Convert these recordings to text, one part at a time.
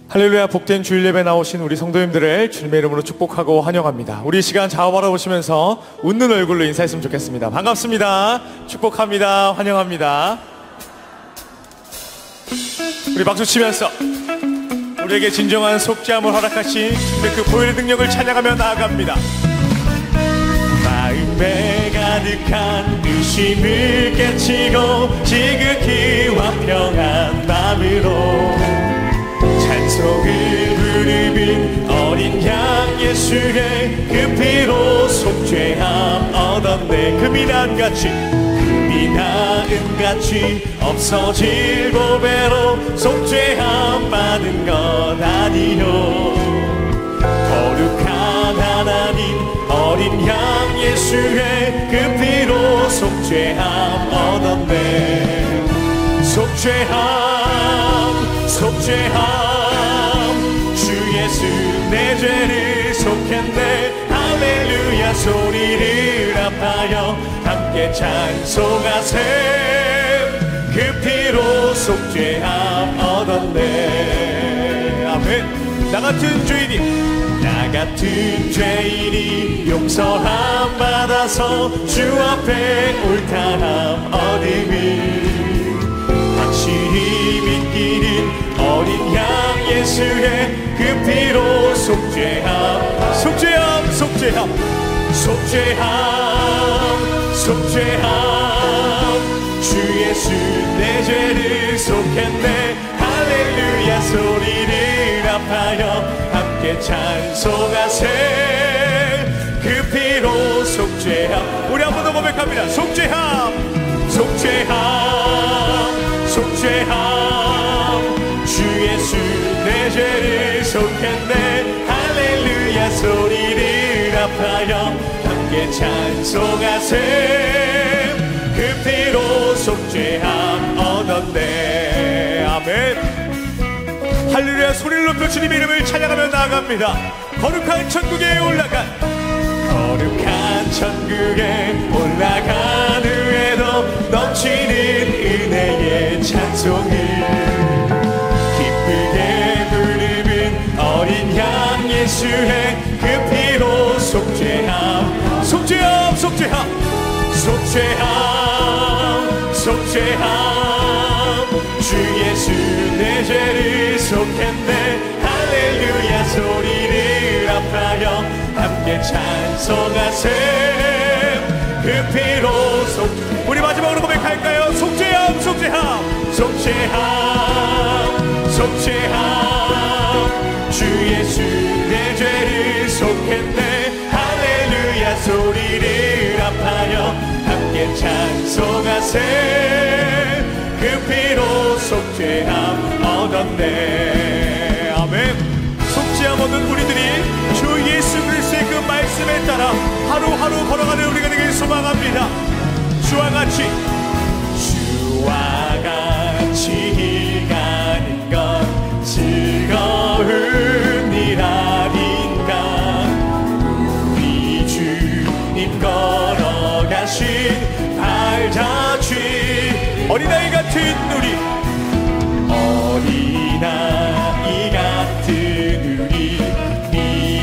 할렐루야. 복된 주일 예배 나오신 우리 성도님들을 주님의 이름으로 축복하고 환영합니다. 우리 이 시간 좌우 바라보시면서 웃는 얼굴로 인사했으면 좋겠습니다. 반갑습니다. 축복합니다. 환영합니다. 우리 박수 치면서 우리에게 진정한 속죄함을 허락하신 주님의 그 보혈의 능력을 찬양하며 나아갑니다. 마음에 가득한 의심을 깨치고 지극히와 평안 마음으로 찬송을 부르는 어린 양 예수의 그 피로 속죄함 얻었네. 금이 나은같이 없어질 보배로 속죄함 받은 것 아니요. 거룩한 하나님 어린 양 예수의 그 피로 속죄함 얻었네. 속죄함 주 예수 내 죄를 속했네. 할렐루야 소리를 합하여 함께 찬송하세. 그 피로 속죄함 얻었네. 아멘. 나 같은 죄인이 용서함 받아서 주 앞에 옳다함 얻음을 확실히 믿기는 어린 양 예수의 그 피로 속죄함 주 예수 내 죄를 속했네. 할렐루야 소리를 합하여 함께 찬송하세. 그 피로 속죄함. 우리 한 번 더 고백합니다. 속죄함 주 예수 내 죄를 속했네. 할렐루야 소리를 합하여 함께 찬송하세. 그 피로 속죄함 얻었네. 아멘. 할렐루야 소리를 높여 주님 이름을 찬양하며 나아갑니다. 거룩한 천국에 올라간 후에도 넘치는 은혜의 찬송을 기쁘게 부르는 어린 양 예수의 그 피로 속죄함 주 예수 내 죄를 속했네. 할렐루야 소리를 합하여 함께 찬송하세. 그 피로 우리 마지막으로 고백할까요? 속죄함 주 예수 내 죄를 속했네. 할렐루야 소리를 합하여 함께 찬송하세. 그 피로 속죄함 얻었네. 아멘. 속죄함 얻은 우리들이 주 예수 그리스도의 그 말씀에 따라 하루하루 걸어가는 우리가 되길 소망합니다. 주와 같이 가는 건 즐거운 일 아닌가. 우리 주님 걸어가신 발자취 어린아이 같은 우리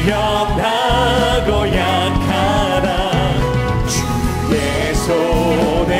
미련하고 약하다 주의 손에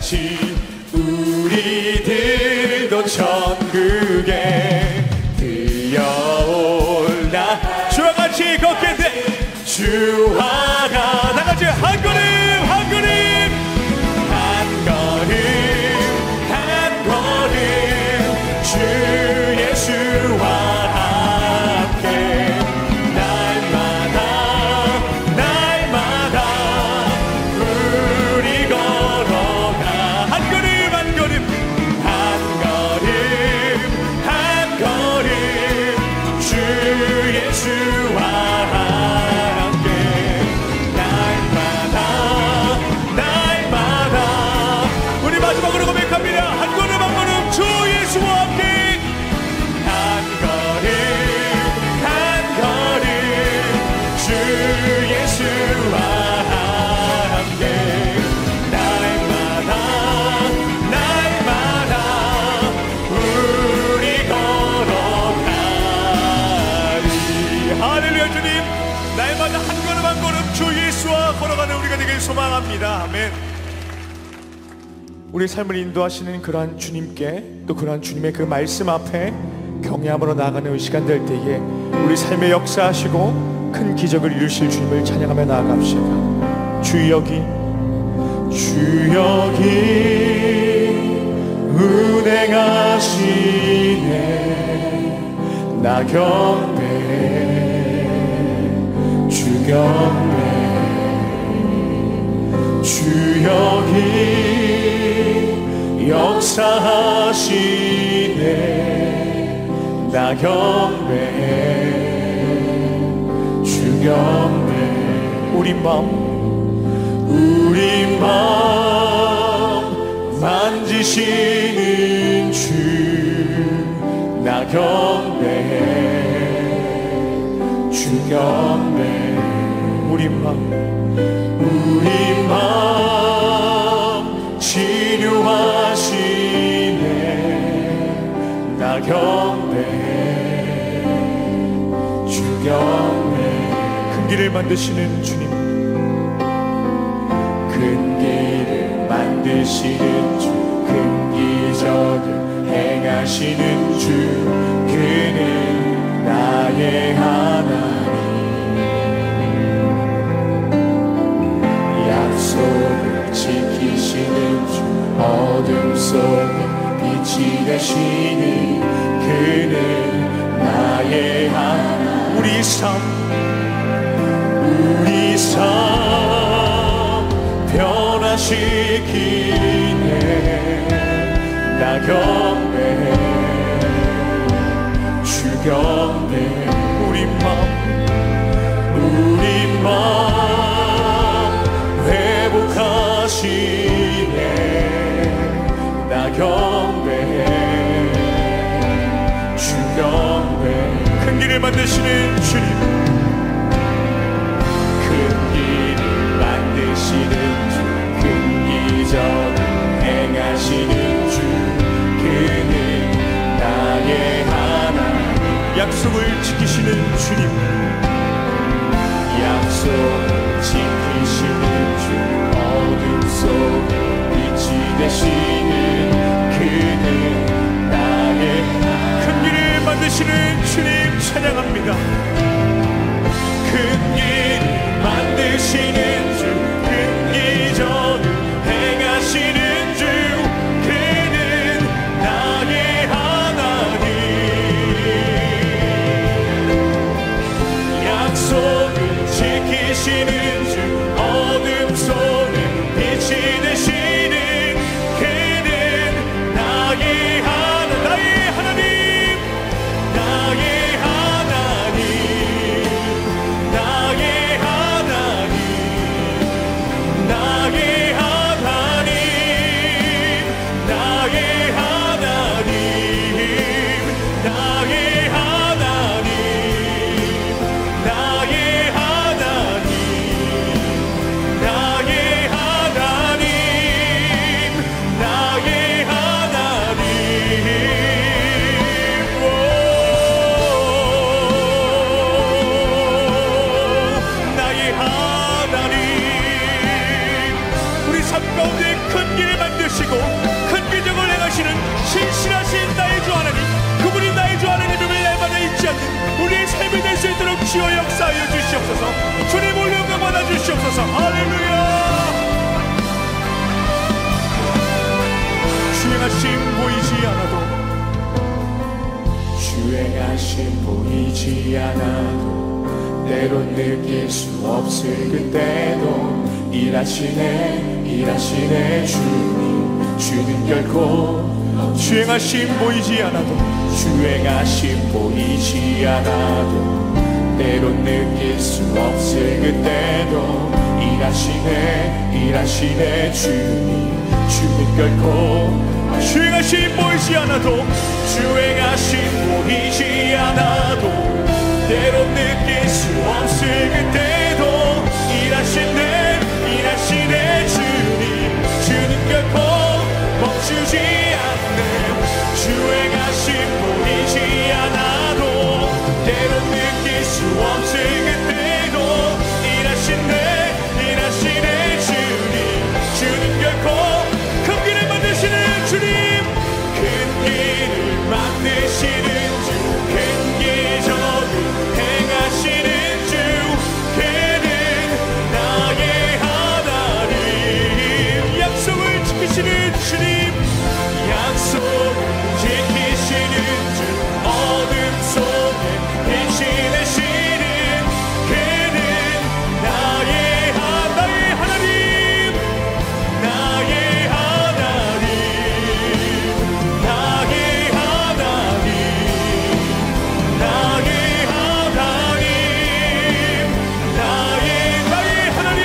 같이 우리들도 천국에 들여올라. 주와 같이 걷게 돼. 주와 다 같이 한 걸음 한 걸음 한 걸음 한 걸음 주 예수와 함께 날마다 날마다 우리 걸어가. 한 걸음 한 걸음 한 걸음 한 걸음 주 예수와 함께 날마다 날마다. 우리 마지막으로 고백합니다. 한 걸음 한 걸음 주 예수와 함께 한 걸음 한 걸음 주 예수와 함께 날마다 날마다 우리 걸어가리. 할렐루야. 주님, 날마다 한 걸음 한 걸음 주 예수와 걸어가는 우리가 되길 소망합니다. 아멘. 우리 삶을 인도하시는 그러한 주님께, 또 그러한 주님의 그 말씀 앞에 경외함으로 나아가는 이 시간 될 때에 우리 삶에 역사하시고 큰 기적을 이루실 주님을 찬양하며 나아갑시다. 주 여기 주 여기 운행하시네. 나 경배 주 경배 주 여기 역사하시네. 나 경배해 주 경배. 우리 마음 만지시는 주. 나 경배해 주 경배. 우리 마음 치료하시네. 나 경배해 주 경배. 큰 길을 만드시는 주님, 큰 길을 만드시는 주, 큰 기적을 행하시는 주. 그는 나의 하나님. 약속을 지키시는 주, 어둠 속에 빛이 되시니 그는 나의 하나님. 우리 삶 변화시키네. 나 경배해 주 경배. 우리 마음 회복하시네. 나 경배해 주 경배. 큰 길을 만드시는 주님, 큰 길을 만드시는 주, 큰 기적을 행하시는 주. 그는 나의 하나님. 약속을 지키시는 주님, 약속을 지키시는 주, 어둠 속에 빛이 되시는 그는 나의 큰 길을 만드시는 주님 찬양합니다. 큰 길을 만드시는 주, 큰 기적을 행하시는 주. 그는 나의 하나님. 약속을 지키시는 주, 어둠 속에 빛이 되시는 그는 나의 하나님. 나의 하나님. 준비될 수 있도록 주여 역사하여 주시옵소서. 주님 오늘 영광 받아 주시옵소서. 할렐루야. 주행하심 보이지 않아도, 주행하심 보이지 않아도, 때론 느낄 수 없을 그때도 일하시네 주님. 주는 결코 주행하심 보이지 않아도, 주행하심 보이지 않아도, 때론 느낄 수 없을 그때도 일하시네 주님. 주는 결코 주행하심 보이지 않아도, 주행하심 보이지 않아도, 때론 느낄 수 없을 그때도 일하시네 주님. 주는 결코 멈추지 않는, 주행하심 보이지 않아도, 때론 느낄 수 없을 그때도 일하시네 주님. 주는 결코 큰 길을 만드시는 주님, 큰 길을 만드시는 주, 큰 기적을 행하시는 주, 그는 나의 하나님. 약속을 지키시는 주님, 약속을 지키시는 주, 어둠 속에 빛이 되시는 그는 나의 하나님. 나의 하나님, 나의 하나님, 나의 하나님, 나의 하나님,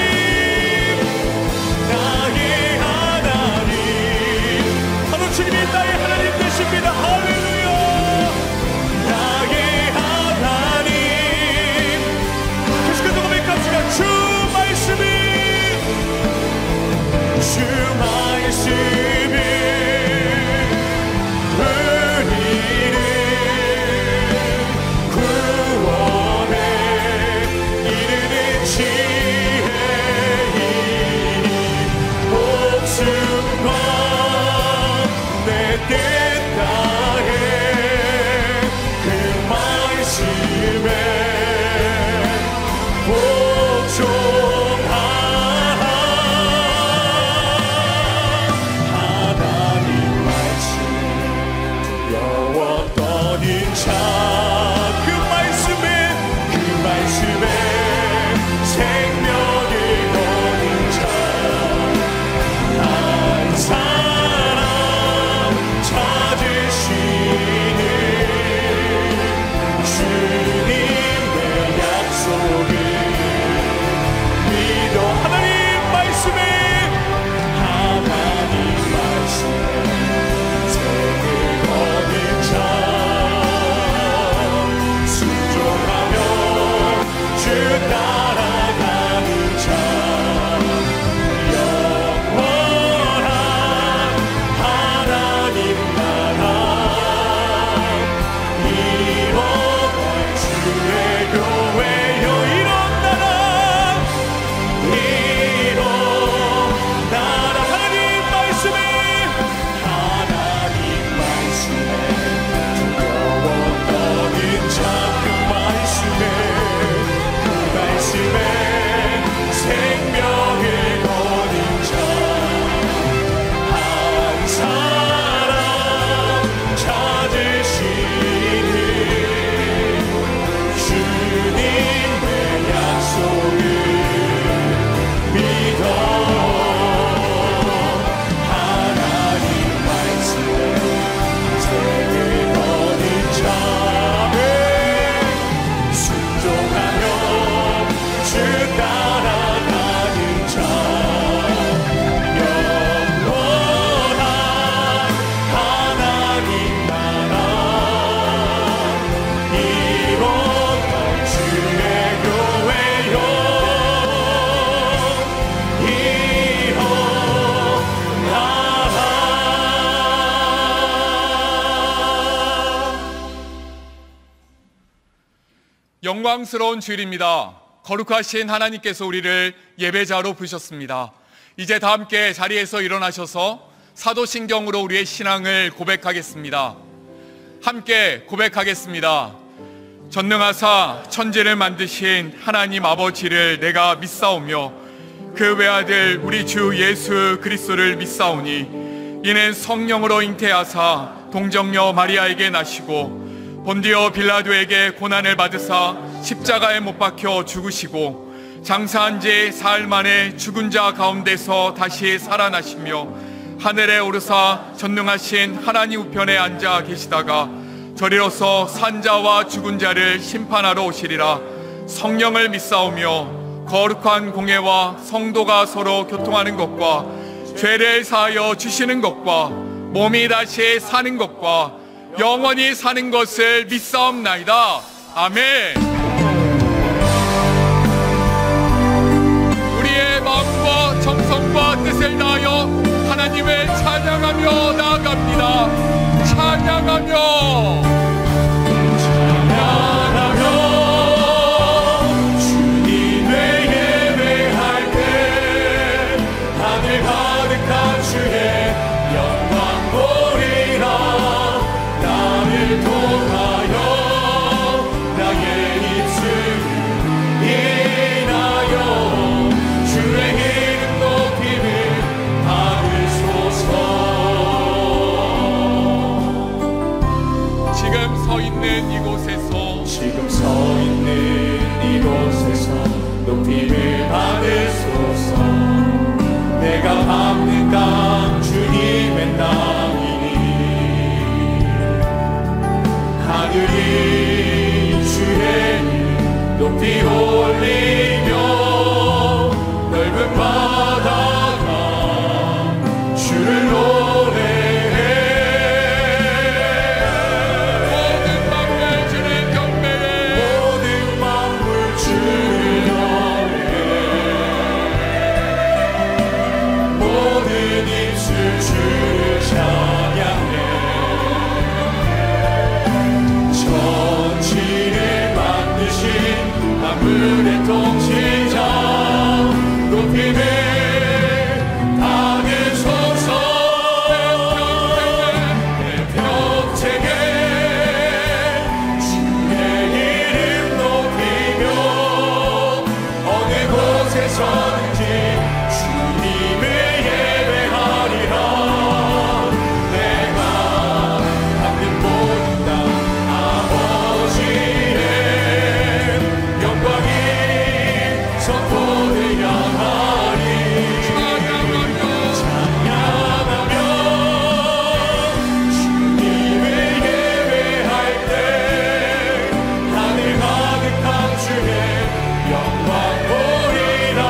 나의 하나님. 바로 주님이 나의 하나님 되십니다. 할렐루야. 나의 하나님. 계속해서 고백합시다. 주 말씀이 우리를 구원에 이르는 지혜이니, 목숨과 내 뜻 다해 그 말씀에 복종하라. 하나님 말씀 두려워 떠는 자, 그 말씀에 생명을 거둔 자, 한 사람 찾으시는 주님의 약속을 믿어. 하나님 말씀에, 하나님 말씀에 생을 거둔 자, 순종하며 주 따라가는 자, 영원한 하나님 나라 이뤄갈 주의 교회여. 나라 하나님 말씀에, 하나님 말씀에 두려워 떠는 자, 그 말씀에 생명을 거둔 자, 한 사람 찾으시는 주님의 약속을 믿어. 하나님 말씀에 생을 거둔 자에 순종하며 주 따라가는 자, 영원한 하나님 나라 이뤄갈 주의 교회여. 영광스러운 주일입니다. 거룩하신 하나님께서 우리를 예배자로 부르셨습니다. 이제 다 함께 자리에서 일어나셔서 사도신경으로 우리의 신앙을 고백하겠습니다. 함께 고백하겠습니다. 전능하사 천지를 만드신 하나님 아버지를 내가 믿사오며 그 외아들 우리 주 예수 그리스도를 믿사오니 이는 성령으로 잉태하사 동정녀 마리아에게 나시고 본디오 빌라도에게 고난을 받으사 십자가에 못 박혀 죽으시고 장사한 지 사흘 만에 죽은 자 가운데서 다시 살아나시며 하늘에 오르사 전능하신 하나님 우편에 앉아 계시다가 저리로서 산자와 죽은 자를 심판하러 오시리라. 성령을 믿사오며 거룩한 공회와 성도가 서로 교통하는 것과 죄를 사하여 주시는 것과 몸이 다시 사는 것과 영원히 사는 것을 믿사옵나이다. 아멘. 우리의 마음과 정성과 뜻을 다하여 하나님을 찬양하며 나아갑니다. 찬양하며 주님을 예배할 때 하늘 가득한 주의 영광 보리라. 나를 통하여 나의 입술을 인하여 주의 이름 높임을 받으소서. 지금 서 있는 이곳에서 높임을 받으소서. 내가 밟는 땅 주님의 땅이니 하늘이 주의 이름 높이 올리며 넓은 바다가 주를 노래해. 모든 만물 주를 경배해. 모든 만물 주를 노래해. 모든 입술 주를 찬양해. 천지를 만드신 만물의 통치자 높임을 영광 보리라.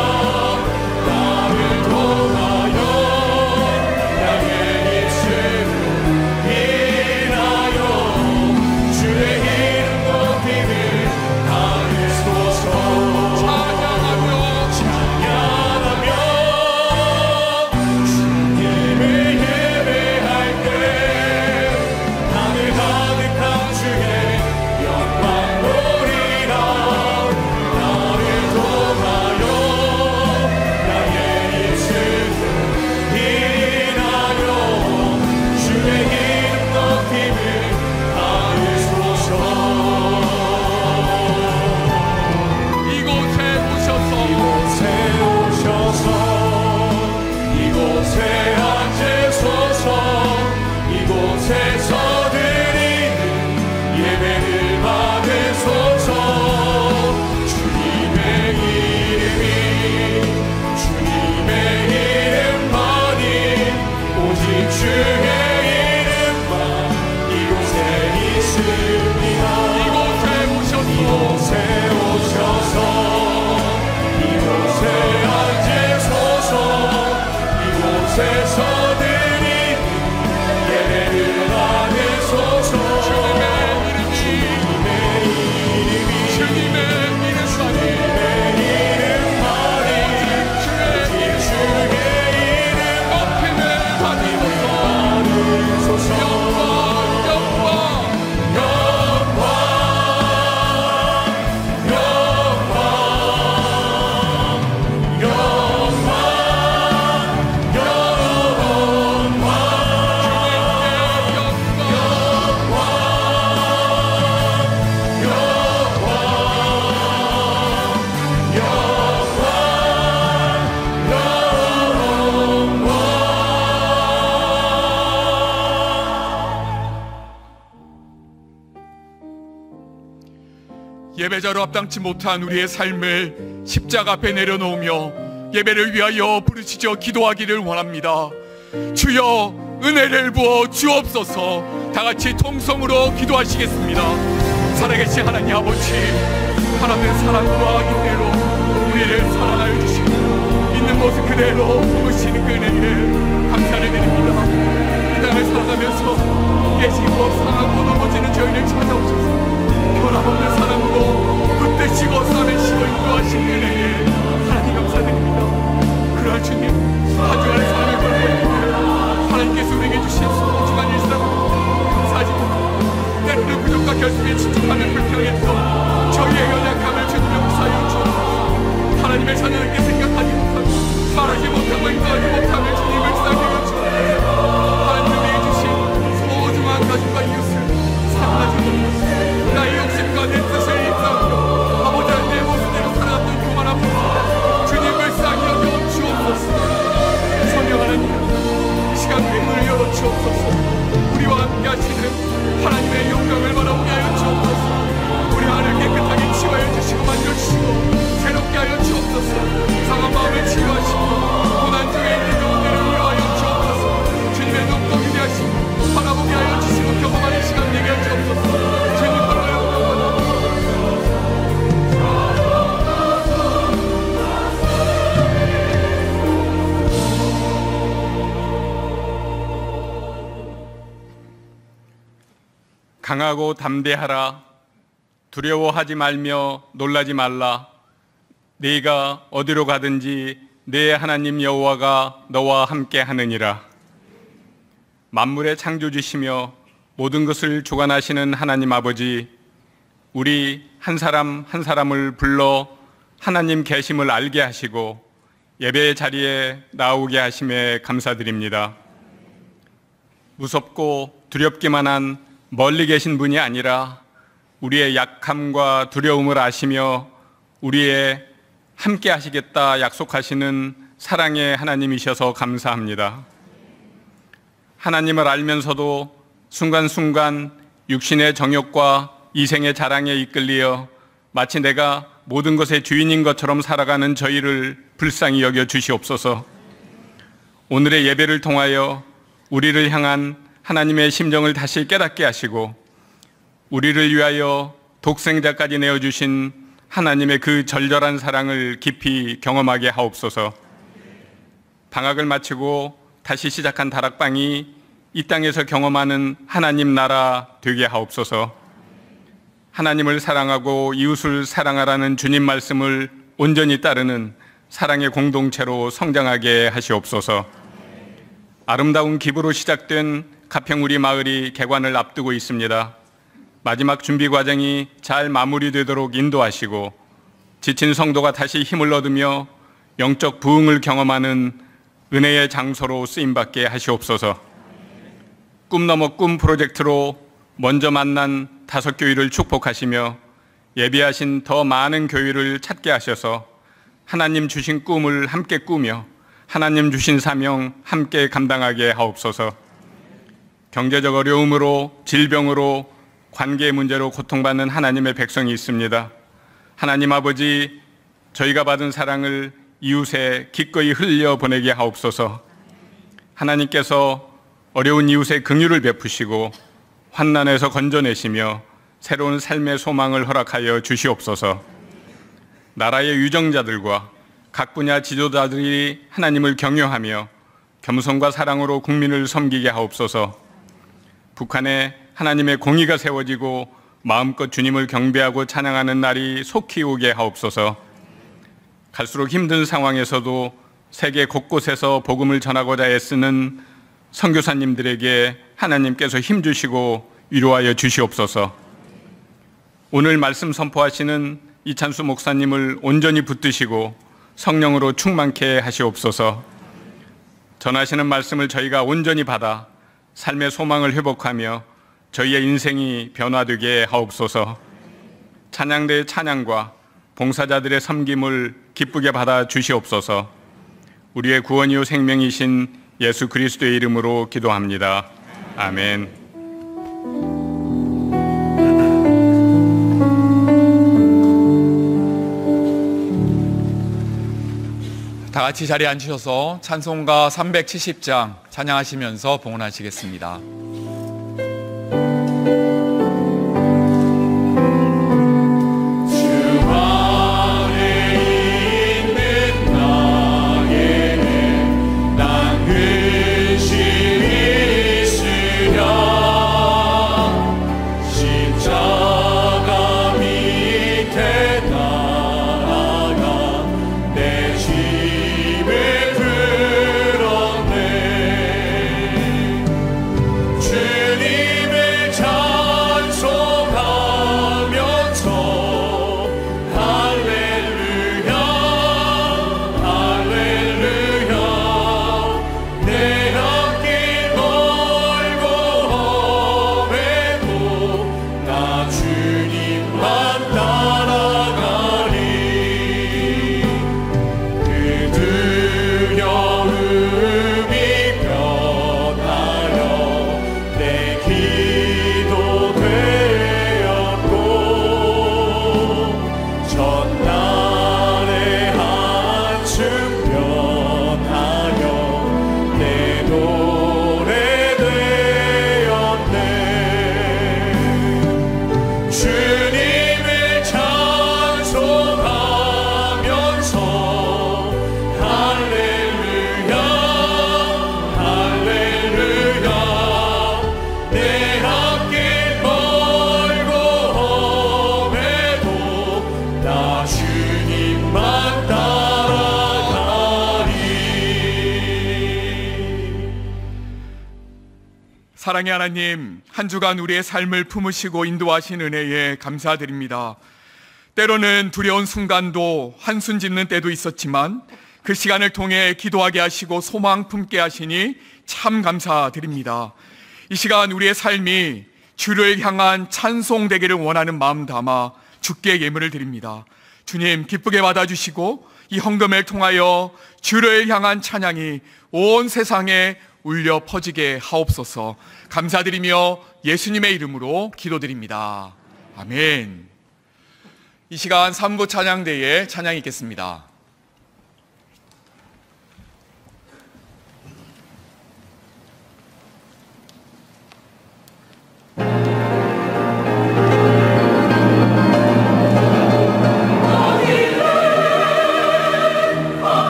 제자로 합당치 못한 우리의 삶을 십자가 앞에 내려놓으며 예배를 위하여 부르짖어 기도하기를 원합니다. 주여 은혜를 부어 주옵소서. 다같이 통성으로 기도하시겠습니다. 살아계신 하나님 아버지, 하나님의 사랑과 인내로 우리를 사랑하여 주시고 있는 모습 그대로 보시는 그 은혜에 감사를 드립니다. 이 땅을 살아가면서 깨지고 상하고 넘어지는 저희를 찾아오셔서 변함없는 사랑으로 붙드시고 싸매시고 인도하신 은혜에 하나님 감사드립니다. 그러한 주님, 한 주간의 사랑을 보내드립니다. 하나님께서 우리에게 주신 소중한 일상 감사하지 못하고 때로는 부족과 결핍에 집중하는 불평했던 저희의 연약함을 주님 용서하여 주옵소서. 하나님의 자녀들께 생각하지 못하고 말하지 못하고 인도하지 못함을 주님 불쌍히 여주옵소서. 하나님이 우리에게 주신 소중한 가족과 이웃을 사랑하지 못하고 나의 욕심과 내 뜻을 입사하며 아버지 내 모습대로 살아갔던 교만한 모습 주님 불쌍히 여겨 주옵소서. 성령 하나님, 이 시간 우리의 문을 열어 주옵소서. 우리와 함께 하시는 하나님의 영광을 바라보게 하여 주옵소서. 우리 안을 깨끗하게 치유하여 주시고 만져주시고 새롭게 하여 주옵소서. 상한 마음을 치유하시고 고난 중에 있는 영혼들을 위로하여 주옵소서. 주님의 눈동이 되하시고 바라보게 하여 주시고 경험하는 시간 되게 하여 주옵소서. 주님 바라보여 강하고 담대하라. 두려워하지 말며 놀라지 말라. 네가 어디로 가든지 네 하나님 여호와가 너와 함께 하느니라. 만물의 창조주시며 모든 것을 주관하시는 하나님 아버지, 우리 한 사람 한 사람을 불러 하나님 계심을 알게 하시고 예배의 자리에 나오게 하심에 감사드립니다. 무섭고 두렵기만 한 멀리 계신 분이 아니라 우리의 약함과 두려움을 아시며 우리의 함께 하시겠다 약속하시는 사랑의 하나님이셔서 감사합니다. 하나님을 알면서도 순간순간 육신의 정욕과 이생의 자랑에 이끌리어 마치 내가 모든 것의 주인인 것처럼 살아가는 저희를 불쌍히 여겨 주시옵소서. 오늘의 예배를 통하여 우리를 향한 하나님의 심정을 다시 깨닫게 하시고 우리를 위하여 독생자까지 내어주신 하나님의 그 절절한 사랑을 깊이 경험하게 하옵소서. 방학을 마치고 다시 시작한 다락방이 이 땅에서 경험하는 하나님 나라 되게 하옵소서. 하나님을 사랑하고 이웃을 사랑하라는 주님 말씀을 온전히 따르는 사랑의 공동체로 성장하게 하시옵소서. 아름다운 기부로 시작된 가평 우리 마을이 개관을 앞두고 있습니다. 마지막 준비 과정이 잘 마무리되도록 인도하시고 지친 성도가 다시 힘을 얻으며 영적 부흥을 경험하는 은혜의 장소로 쓰임받게 하시옵소서. 꿈 넘어 꿈 프로젝트로 먼저 만난 5교회를 축복하시며 예비하신 더 많은 교회를 찾게 하셔서 하나님 주신 꿈을 함께 꾸며 하나님 주신 사명 함께 감당하게 하옵소서. 경제적 어려움으로 질병으로 관계 문제로 고통받는 하나님의 백성이 있습니다. 하나님 아버지, 저희가 받은 사랑을 이웃에 기꺼이 흘려보내게 하옵소서. 하나님께서 어려운 이웃의 긍휼을 베푸시고 환난에서 건져내시며 새로운 삶의 소망을 허락하여 주시옵소서. 나라의 유정자들과 각 분야 지도자들이 하나님을 경외하며 겸손과 사랑으로 국민을 섬기게 하옵소서. 북한에 하나님의 공의가 세워지고 마음껏 주님을 경배하고 찬양하는 날이 속히 오게 하옵소서. 갈수록 힘든 상황에서도 세계 곳곳에서 복음을 전하고자 애쓰는 선교사님들에게 하나님께서 힘주시고 위로하여 주시옵소서. 오늘 말씀 선포하시는 이찬수 목사님을 온전히 붙드시고 성령으로 충만케 하시옵소서. 전하시는 말씀을 저희가 온전히 받아 삶의 소망을 회복하며 저희의 인생이 변화되게 하옵소서. 찬양대의 찬양과 봉사자들의 섬김을 기쁘게 받아 주시옵소서. 우리의 구원이요 생명이신 예수 그리스도의 이름으로 기도합니다. 아멘. 다 같이 자리에 앉으셔서 찬송가 370장 찬양하시면서 봉헌하시겠습니다. 사랑의 하나님, 한 주간 우리의 삶을 품으시고 인도하신 은혜에 감사드립니다. 때로는 두려운 순간도 한숨 짓는 때도 있었지만 그 시간을 통해 기도하게 하시고 소망 품게 하시니 참 감사드립니다. 이 시간 우리의 삶이 주를 향한 찬송되기를 원하는 마음 담아 주께 예물을 드립니다. 주님, 기쁘게 받아주시고 이 헌금을 통하여 주를 향한 찬양이 온 세상에 울려 퍼지게 하옵소서. 감사드리며 예수님의 이름으로 기도드립니다. 아멘. 이 시간 3부 찬양대에 찬양이 있겠습니다.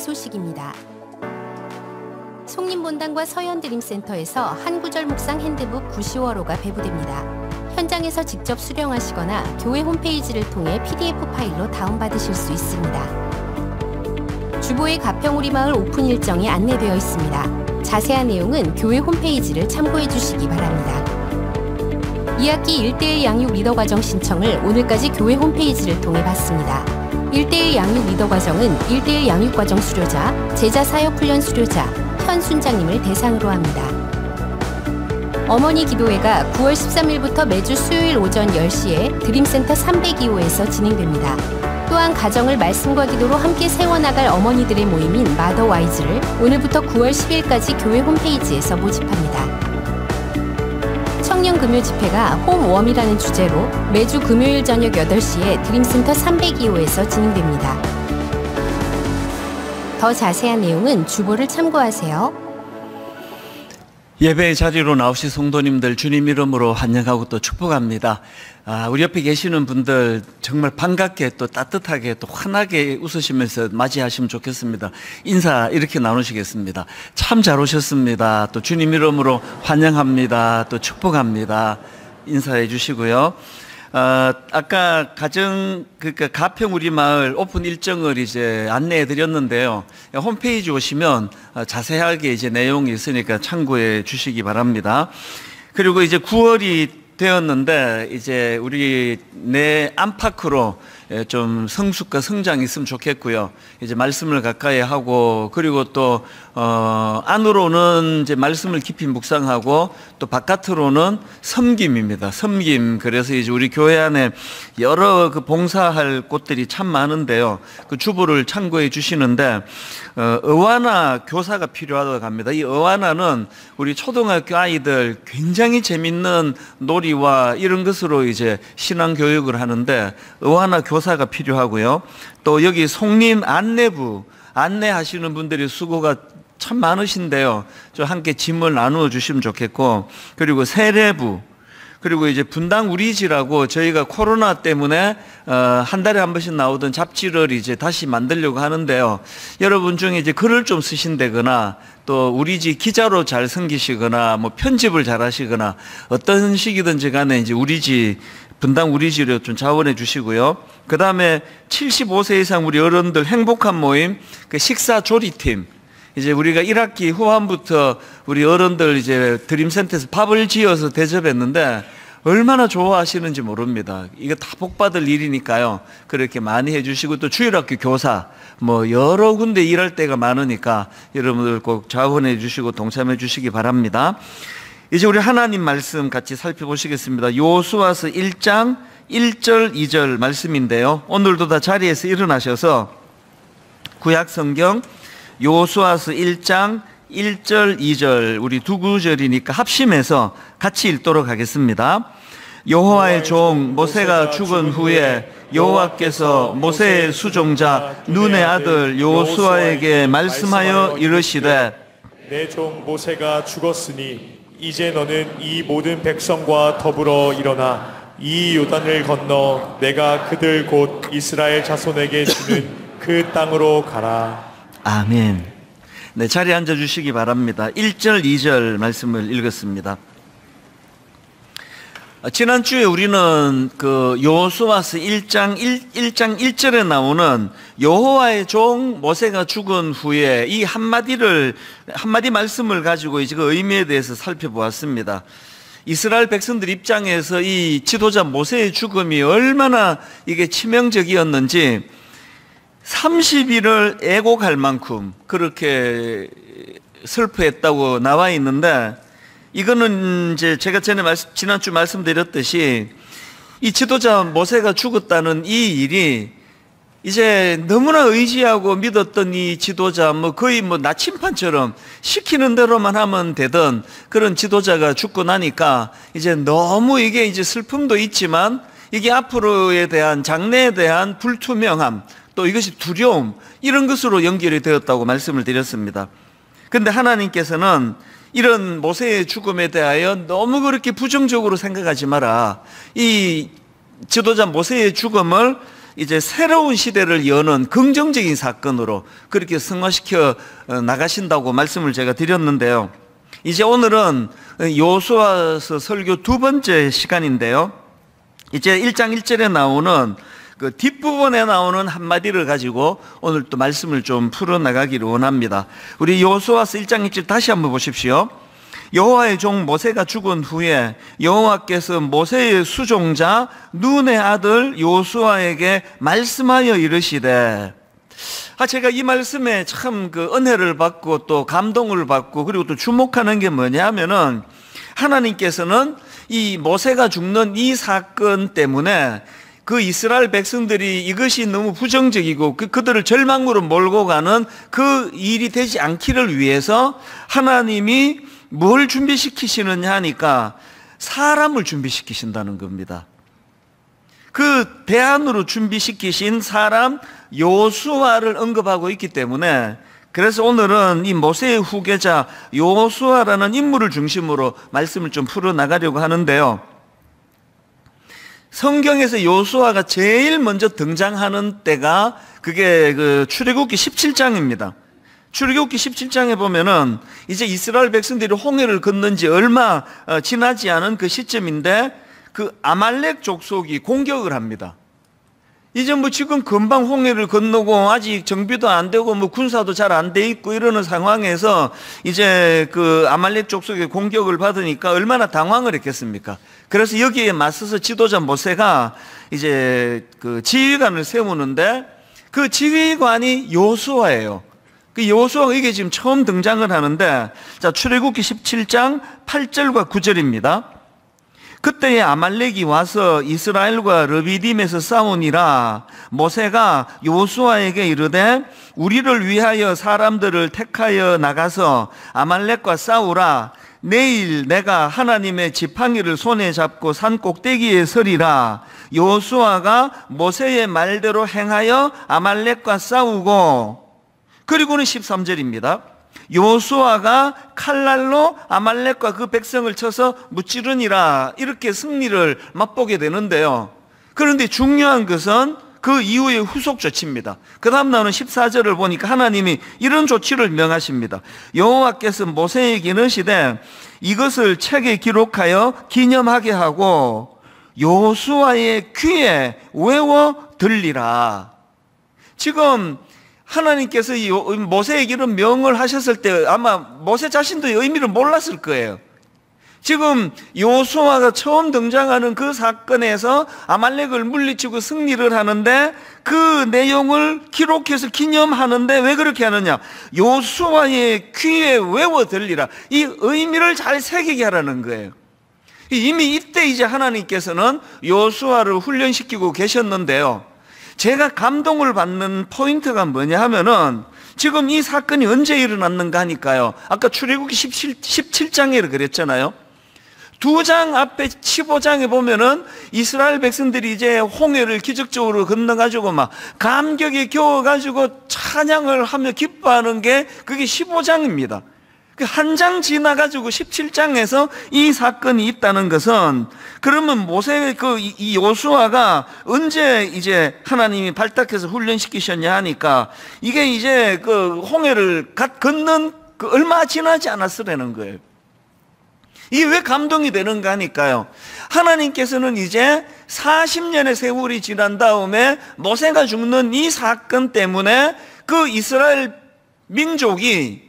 소식입니다. 송림본당과 서현드림센터에서 한 구절 묵상 핸드북 90월호가 배부됩니다. 현장에서 직접 수령하시거나 교회 홈페이지를 통해 PDF 파일로 다운받으실 수 있습니다. 주보의 가평우리마을 오픈 일정이 안내되어 있습니다. 자세한 내용은 교회 홈페이지를 참고해 주시기 바랍니다. 2학기 1:1 양육 리더 과정 신청을 오늘까지 교회 홈페이지를 통해 받습니다. 1:1 양육 리더 과정은 1:1 양육 과정 수료자, 제자 사역 훈련 수료자, 현 순장님을 대상으로 합니다. 어머니 기도회가 9월 13일부터 매주 수요일 오전 10시에 드림센터 302호에서 진행됩니다. 또한 가정을 말씀과 기도로 함께 세워나갈 어머니들의 모임인 마더와이즈를 오늘부터 9월 10일까지 교회 홈페이지에서 모집합니다. 청년 금요 집회가 홈웜이라는 주제로 매주 금요일 저녁 8시에 드림센터 302호에서 진행됩니다. 더 자세한 내용은 주보를 참고하세요. 예배의 자리로 나오신 성도님들 주님 이름으로 환영하고 또 축복합니다. 우리 옆에 계시는 분들 정말 반갑게 또 따뜻하게 또 환하게 웃으시면서 맞이하시면 좋겠습니다. 인사 이렇게 나누시겠습니다. 참 잘 오셨습니다. 또 주님 이름으로 환영합니다. 또 축복합니다. 인사해 주시고요. 아까 가평 우리 마을 오픈 일정을 이제 안내해 드렸는데요. 홈페이지 오시면 자세하게 이제 내용이 있으니까 참고해 주시기 바랍니다. 그리고 이제 9월이 되었는데 이제 우리 내 안팎으로 좀 성숙과 성장이 있으면 좋겠고요. 이제 말씀을 가까이 하고 그리고 또 안으로는 이제 말씀을 깊이 묵상하고 또 바깥으로는 섬김입니다. 섬김. 그래서 이제 우리 교회 안에 여러 그 봉사할 곳들이 참 많은데요. 그 주보를 참고해 주시는데 어와나 교사가 필요하다고 합니다. 이 어와나는 우리 초등학교 아이들 굉장히 재밌는 놀이와 이런 것으로 이제 신앙 교육을 하는데 어와나 교사가 필요하고요. 또 여기 송림 안내부 안내하시는 분들이 수고가 참 많으신데요. 저 함께 짐을 나누어 주시면 좋겠고, 그리고 세례부, 그리고 이제 분당 우리지라고 저희가 코로나 때문에 한 달에 한 번씩 나오던 잡지를 이제 다시 만들려고 하는데요. 여러분 중에 이제 글을 좀 쓰신다거나 또 우리지 기자로 잘 섬기시거나 뭐 편집을 잘 하시거나 어떤 식이든지 간에 이제 우리지 분당 우리지로 좀 자원해 주시고요. 그 다음에 75세 이상 우리 어른들 행복한 모임 그 식사 조리팀, 이제 우리가 1학기 후반부터 우리 어른들 이제 드림센터에서 밥을 지어서 대접했는데 얼마나 좋아하시는지 모릅니다. 이거 다 복받을 일이니까요. 그렇게 많이 해주시고 또 주일학교 교사 뭐 여러 군데 일할 때가 많으니까 여러분들 꼭 자원해 주시고 동참해 주시기 바랍니다. 이제 우리 하나님 말씀 같이 살펴보시겠습니다. 여호수아서 1장 1절 2절 말씀인데요. 오늘도 다 자리에서 일어나셔서 구약 성경 여호수아서 1장 1절 2절 우리 두 구절이니까 합심해서 같이 읽도록 하겠습니다. 여호와의 종 모세가 죽은 후에 여호와께서 모세의 수종자 눈의 아들 여호수아에게 말씀하여 이르시되 내 종 모세가 죽었으니 이제 너는 이 모든 백성과 더불어 일어나 이 요단을 건너 내가 그들 곧 이스라엘 자손에게 주는 그 땅으로 가라. 아멘. 네, 자리에 앉아주시기 바랍니다. 1절 2절 말씀을 읽었습니다. 지난주에 우리는 그 여호수아서 1장 1절에 나오는 여호와의 종 모세가 죽은 후에 이 한마디 말씀을 가지고 이제 그 의미에 대해서 살펴보았습니다. 이스라엘 백성들 입장에서 이 지도자 모세의 죽음이 얼마나 이게 치명적이었는지 30일을 애곡할 만큼 그렇게 슬퍼했다고 나와 있는데, 이거는 이제 제가 지난주 말씀드렸듯이 이 지도자 모세가 죽었다는 이 일이 이제 너무나 의지하고 믿었던 이 지도자 거의 나침반처럼 시키는 대로만 하면 되던 그런 지도자가 죽고 나니까 이제 너무 이게 이제 슬픔도 있지만 이게 앞으로에 대한 장래에 대한 불투명함, 또 이것이 두려움, 이런 것으로 연결이 되었다고 말씀을 드렸습니다. 그런데 하나님께서는 이런 모세의 죽음에 대하여 너무 그렇게 부정적으로 생각하지 마라. 이 지도자 모세의 죽음을 이제 새로운 시대를 여는 긍정적인 사건으로 그렇게 승화시켜 나가신다고 말씀을 제가 드렸는데요. 이제 오늘은 여호수아서 설교 두 번째 시간인데요. 이제 1장 1절에 나오는 그 뒷부분에 나오는 한마디를 가지고 오늘 또 말씀을 좀 풀어나가기를 원합니다. 우리 여호수아서 1장 1절 다시 한번 보십시오. 여호와의 종 모세가 죽은 후에 여호와께서 모세의 수종자 눈의 아들 여호수아에게 말씀하여 이르시되, 제가 이 말씀에 참 그 은혜를 받고 또 감동을 받고 그리고 또 주목하는 게 뭐냐면은, 하나님께서는 이 모세가 죽는 이 사건 때문에 그 이스라엘 백성들이 이것이 너무 부정적이고 그들을 절망으로 몰고 가는 그 일이 되지 않기를 위해서 하나님이 뭘 준비시키시느냐 하니까 사람을 준비시키신다는 겁니다. 그 대안으로 준비시키신 사람 여호수아를 언급하고 있기 때문에, 그래서 오늘은 이 모세의 후계자 여호수아라는 인물을 중심으로 말씀을 좀 풀어나가려고 하는데요. 성경에서 여호수아가 제일 먼저 등장하는 때가 그게 그 출애굽기 17장입니다. 출애굽기 17장에 보면은 이제 이스라엘 백성들이 홍해를 건넌 지 얼마 지나지 않은 그 시점인데, 그 아말렉 족속이 공격을 합니다. 이제 뭐 지금 금방 홍해를 건너고 아직 정비도 안 되고 뭐 군사도 잘 안 돼 있고 이러는 상황에서 이제 그 아말렉 족속의 공격을 받으니까 얼마나 당황을 했겠습니까? 그래서 여기에 맞서서 지도자 모세가 이제 그 지휘관을 세우는데, 그 지휘관이 여호수아예요. 그 여호수아가 이게 지금 처음 등장을 하는데, 자, 출애굽기 17장 8절과 9절입니다. 그때에 아말렉이 와서 이스라엘과 르비딤에서 싸우니라. 모세가 여호수아에게 이르되, 우리를 위하여 사람들을 택하여 나가서 아말렉과 싸우라. 내일 내가 하나님의 지팡이를 손에 잡고 산 꼭대기에 서리라. 여호수아가 모세의 말대로 행하여 아말렉과 싸우고, 그리고는 13절입니다. 여호수아가 칼날로 아말렉과 그 백성을 쳐서 무찌르니라. 이렇게 승리를 맛보게 되는데요. 그런데 중요한 것은 그 이후의 후속 조치입니다. 그 다음 나오는 14절을 보니까 하나님이 이런 조치를 명하십니다. 여호와께서 모세에게 이르시되, 이것을 책에 기록하여 기념하게 하고 여호수아의 귀에 외워 들리라. 지금 하나님께서 이 모세에게 이런 명을 하셨을 때 아마 모세 자신도 의미를 몰랐을 거예요. 지금 여호수아가 처음 등장하는 그 사건에서 아말렉을 물리치고 승리를 하는데, 그 내용을 기록해서 기념하는데 왜 그렇게 하느냐? 여호수아의 귀에 외워 들리라. 이 의미를 잘 새기게 하라는 거예요. 이미 이때 이제 하나님께서는 여호수아를 훈련시키고 계셨는데요. 제가 감동을 받는 포인트가 뭐냐 하면은, 지금 이 사건이 언제 일어났는가 하니까요. 아까 출애굽기 17장에 그랬잖아요. 2장 앞에 15장에 보면은 이스라엘 백성들이 이제 홍해를 기적적으로 건너가지고 막 감격에 겨워가지고 찬양을 하며 기뻐하는 게 그게 15장입니다. 한 장 지나가지고 17장에서 이 사건이 있다는 것은, 그러면 모세 이 여호수아가 언제 이제 하나님이 발탁해서 훈련시키셨냐 하니까, 이게 이제 그 홍해를 건넌 그 얼마 지나지 않았으라는 거예요. 이게 왜 감동이 되는가 하니까요. 하나님께서는 이제 40년의 세월이 지난 다음에 모세가 죽는 이 사건 때문에 그 이스라엘 민족이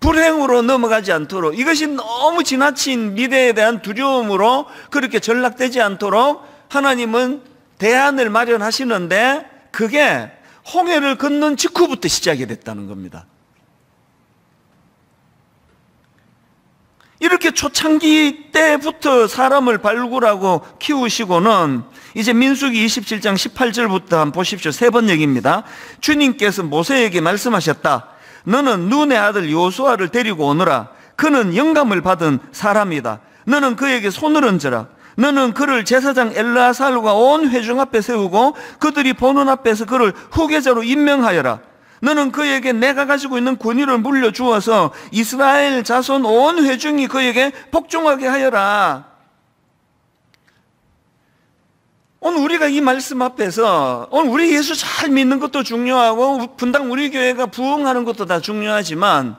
불행으로 넘어가지 않도록, 이것이 너무 지나친 미래에 대한 두려움으로 그렇게 전락되지 않도록 하나님은 대안을 마련하시는데, 그게 홍해를 건넌 직후부터 시작이 됐다는 겁니다. 이렇게 초창기 때부터 사람을 발굴하고 키우시고는 이제 민수기 27장 18절부터 한번 보십시오. 3번 얘기입니다. 주님께서 모세에게 말씀하셨다. 너는 눈의 아들 여호수아를 데리고 오너라. 그는 영감을 받은 사람이다. 너는 그에게 손을 얹어라. 너는 그를 제사장 엘르아살과 온 회중 앞에 세우고 그들이 보는 앞에서 그를 후계자로 임명하여라. 너는 그에게 내가 가지고 있는 권위를 물려주어서 이스라엘 자손 온 회중이 그에게 복종하게 하여라. 오늘 우리가 이 말씀 앞에서 오늘 우리 예수 잘 믿는 것도 중요하고 분당 우리 교회가 부흥하는 것도 다 중요하지만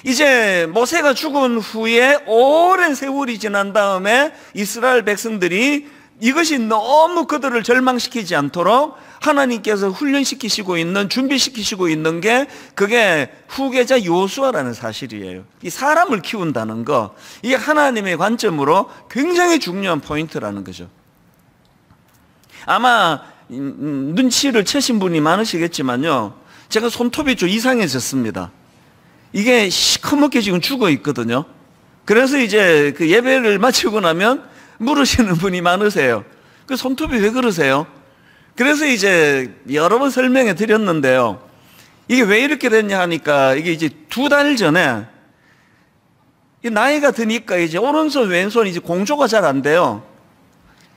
이제 모세가 죽은 후에 오랜 세월이 지난 다음에 이스라엘 백성들이 이것이 너무 그들을 절망시키지 않도록 하나님께서 훈련시키시고 있는, 준비시키시고 있는 게 그게 후계자 요수아라는 사실이에요. 이 사람을 키운다는 거, 이게 하나님의 관점으로 굉장히 중요한 포인트라는 거죠. 아마 눈치를 채신 분이 많으시겠지만요, 제가 손톱이 좀 이상해졌습니다. 이게 시커멓게 지금 죽어 있거든요. 그래서 이제 그 예배를 마치고 나면 물으시는 분이 많으세요. 그 손톱이 왜 그러세요? 그래서 이제 여러 번 설명해 드렸는데요, 이게 왜 이렇게 됐냐 하니까 이게 이제 2달 전에 나이가 드니까 이제 오른손 왼손 이제 공조가 잘 안 돼요.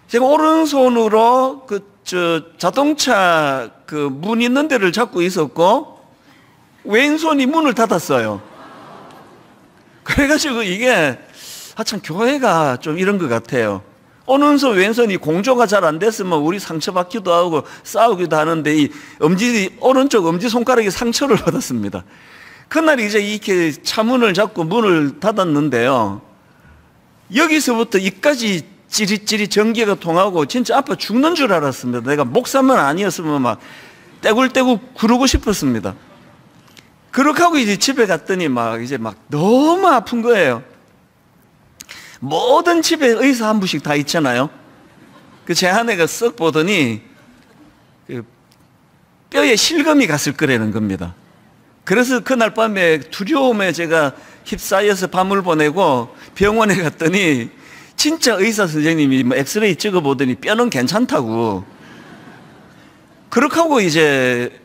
제가 오른손으로 자동차 그 문 있는 데를 잡고 있었고 왼손이 문을 닫았어요. 그래가지고 이게 참 교회가 좀 이런 것 같아요. 오른손 왼손이 공조가 잘 안 됐으면 우리 상처받기도 하고 싸우기도 하는데 이 오른쪽 엄지손가락에 상처를 받았습니다. 그날 이제 이렇게 차문을 잡고 문을 닫았는데요, 여기서부터 이까지 찌릿찌릿 전기가 통하고 진짜 아파 죽는 줄 알았습니다. 내가 목사만 아니었으면 막 떼굴떼굴 구르고 싶었습니다. 그렇게 하고 이제 집에 갔더니 이제 너무 아픈 거예요. 모든 집에 의사 한 분씩 다 있잖아요. 제 아내가 쓱 보더니 뼈에 실금이 갔을 거라는 겁니다. 그래서 그날 밤에 두려움에 제가 휩싸여서 밤을 보내고 병원에 갔더니 진짜 의사 선생님이 엑스레이 찍어보더니 뼈는 괜찮다고. 그렇게 하고 이제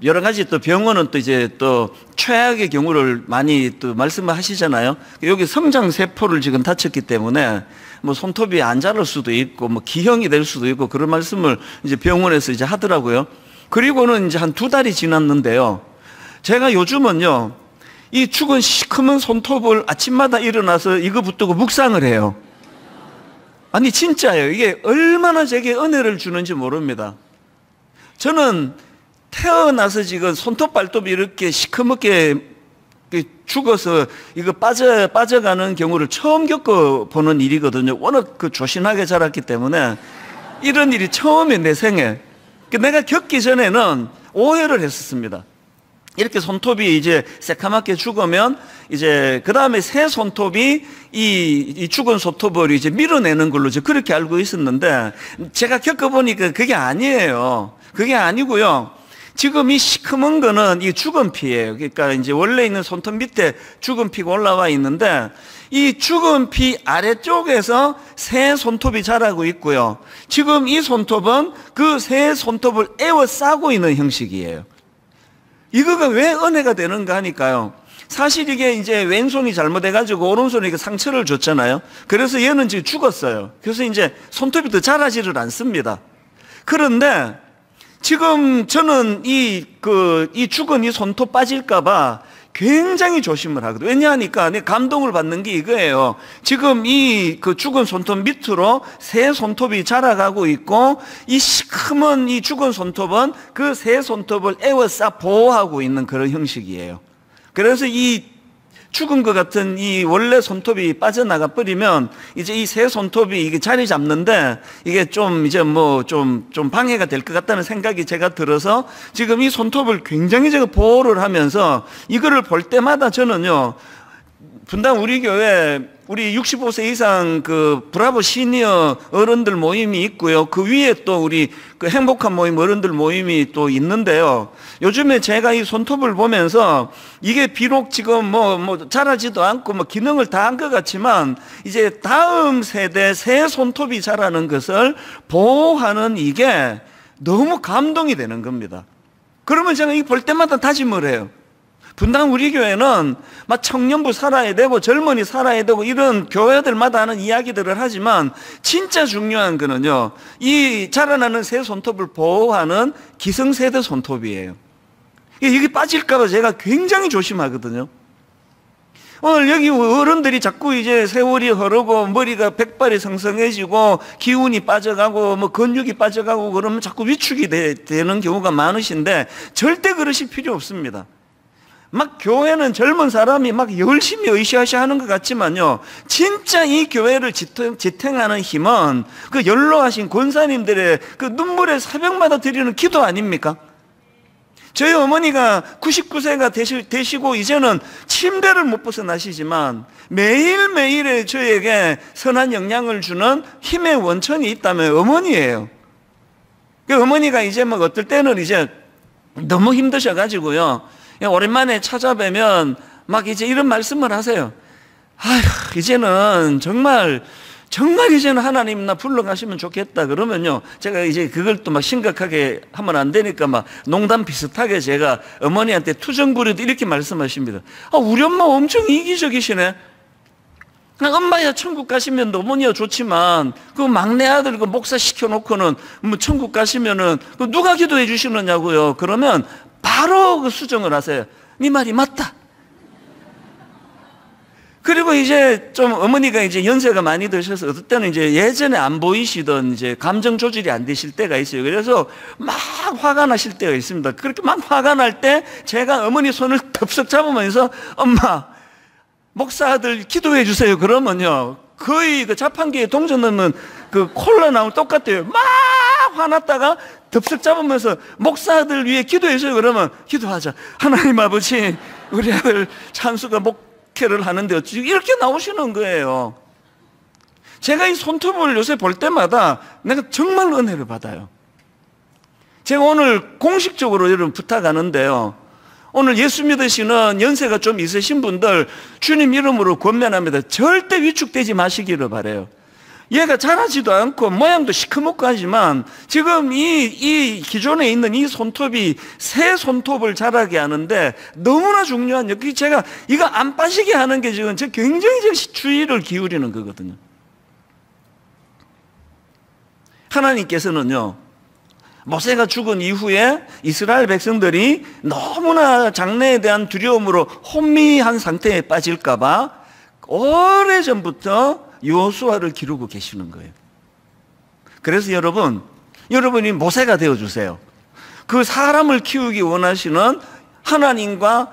여러 가지 또 병원은 또 이제 또 최악의 경우를 많이 또 말씀을 하시잖아요. 여기 성장세포를 지금 다쳤기 때문에 손톱이 안 자랄 수도 있고 기형이 될 수도 있고 그런 말씀을 이제 병원에서 이제 하더라고요. 그리고는 이제 한 2달이 지났는데요, 제가 요즘은요, 이 죽은 시커먼 손톱을 아침마다 일어나서 이거 붙들고 묵상을 해요. 아니 진짜예요. 이게 얼마나 제게 은혜를 주는지 모릅니다. 저는 태어나서 지금 손톱 발톱이 이렇게 시커멓게 죽어서 이거 빠져가는 경우를 처음 겪어보는 일이거든요. 워낙 조신하게 자랐기 때문에 이런 일이 처음에 내 생에. 내가 겪기 전에는 오해를 했었습니다. 이렇게 손톱이 이제 새카맣게 죽으면 이제 그 다음에 새 손톱이 이 죽은 손톱을 이제 밀어내는 걸로 이제 그렇게 알고 있었는데, 제가 겪어보니까 그게 아니에요. 그게 아니고요. 지금 이 시커먼 거는 이 죽은 피예요. 그러니까 이제 원래 있는 손톱 밑에 죽은 피가 올라와 있는데, 이 죽은 피 아래쪽에서 새 손톱이 자라고 있고요. 지금 이 손톱은 그 새 손톱을 에워싸고 있는 형식이에요. 이거가 왜 은혜가 되는가 하니까요, 사실 이게 이제 왼손이 잘못해가지고 오른손에 상처를 줬잖아요. 그래서 얘는 지금 죽었어요. 그래서 이제 손톱이 더 자라지를 않습니다. 그런데 지금 저는 이 죽은 이 손톱 빠질까봐 굉장히 조심을 하거든요. 왜냐하니까 내 감동을 받는 게 이거예요. 지금 이 죽은 손톱 밑으로 새 손톱이 자라가고 있고, 이 시커먼 이 죽은 손톱은 그 새 손톱을 에워싸 보호하고 있는 그런 형식이에요. 그래서 이 죽은 것 같은 이 원래 손톱이 빠져나가 버리면 이제 이 새 손톱이 이게 자리 잡는데 이게 좀 이제 좀 방해가 될 것 같다는 생각이 제가 들어서 지금 이 손톱을 굉장히 제가 보호를 하면서 이거를 볼 때마다 저는요, 분당 우리 교회 우리 65세 이상 브라보 시니어 어른들 모임이 있고요. 그 위에 또 우리 행복한 모임 어른들 모임이 또 있는데요. 요즘에 제가 이 손톱을 보면서 이게 비록 지금 자라지도 않고 기능을 다 한 것 같지만 이제 다음 세대 새 손톱이 자라는 것을 보호하는 이게 너무 감동이 되는 겁니다. 그러면 제가 이 볼 때마다 다짐을 해요. 분당 우리 교회는 청년부 살아야 되고 젊은이 살아야 되고 이런 교회들마다 하는 이야기들을 하지만 진짜 중요한 거는요, 이 자라나는 새 손톱을 보호하는 기성세대 손톱이에요. 이게 빠질까 봐 제가 굉장히 조심하거든요. 오늘 여기 어른들이 자꾸 이제 세월이 흐르고 머리가 백발이 성성해지고 기운이 빠져가고 뭐 근육이 빠져가고 그러면 자꾸 위축이 되는 경우가 많으신데 절대 그러실 필요 없습니다. 막 교회는 젊은 사람이 막 열심히 으쌰으쌰 하는 것 같지만요, 진짜 이 교회를 지탱하는 힘은 그 연로하신 권사님들의 그 눈물의 새벽마다 드리는 기도 아닙니까? 저희 어머니가 99세가 되시고 이제는 침대를 못 벗어나시지만 매일매일의 저에게 선한 영향을 주는 힘의 원천이 있다면 어머니예요. 그 어머니가 이제 뭐 어떨 때는 이제 너무 힘드셔가지고요, 오랜만에 찾아뵈면 막 이제 이런 말씀을 하세요. 아휴, 이제는 정말 이제는 하나님 나 불러가시면 좋겠다. 그러면요, 제가 이제 그걸 또 막 심각하게 하면 안 되니까 막 농담 비슷하게 제가 어머니한테 투정 부려도 이렇게 말씀하십니다. 우리 엄마 엄청 이기적이시네. 엄마야 천국 가시면 어머니야 좋지만 그 막내 아들 그 목사 시켜놓고는 뭐 천국 가시면은 누가 기도해 주시느냐고요. 그러면 바로 그 수정을 하세요. 네 말이 맞다. 그리고 이제 좀 어머니가 이제 연세가 많이 드셔서 어떨 때는 이제 예전에 안 보이시던 이제 감정 조절이 안 되실 때가 있어요. 그래서 막 화가 나실 때가 있습니다. 그렇게 막 화가 날 때 제가 어머니 손을 덥석 잡으면서 엄마, 목사 아들 기도해 주세요. 그러면요, 거의 그 자판기에 동전 넣는 그 콜라 나올 똑같아요. 막 화났다가 덥석 잡으면서 목사 아들 위해 기도해 주세요. 그러면 기도하자. 하나님 아버지, 우리 아들 찬수가 목회를 하는데 어찌 이렇게 나오시는 거예요. 제가 이 손톱을 요새 볼 때마다 내가 정말 은혜를 받아요. 제가 오늘 공식적으로 여러분 부탁하는데요, 오늘 예수 믿으시는 연세가 좀 있으신 분들 주님 이름으로 권면합니다. 절대 위축되지 마시기를 바라요. 얘가 자라지도 않고 모양도 시커멓고 하지만 지금 이 기존에 있는 이 손톱이 새 손톱을 자라게 하는데 너무나 중요한 역할, 제가 이거 안 빠지게 하는 게 지금 제가 굉장히 주의를 기울이는 거거든요. 하나님께서는요, 모세가 죽은 이후에 이스라엘 백성들이 너무나 장래에 대한 두려움으로 혼미한 상태에 빠질까봐 오래전부터 여호수아를 기르고 계시는 거예요. 그래서 여러분이 모세가 되어주세요. 그 사람을 키우기 원하시는 하나님과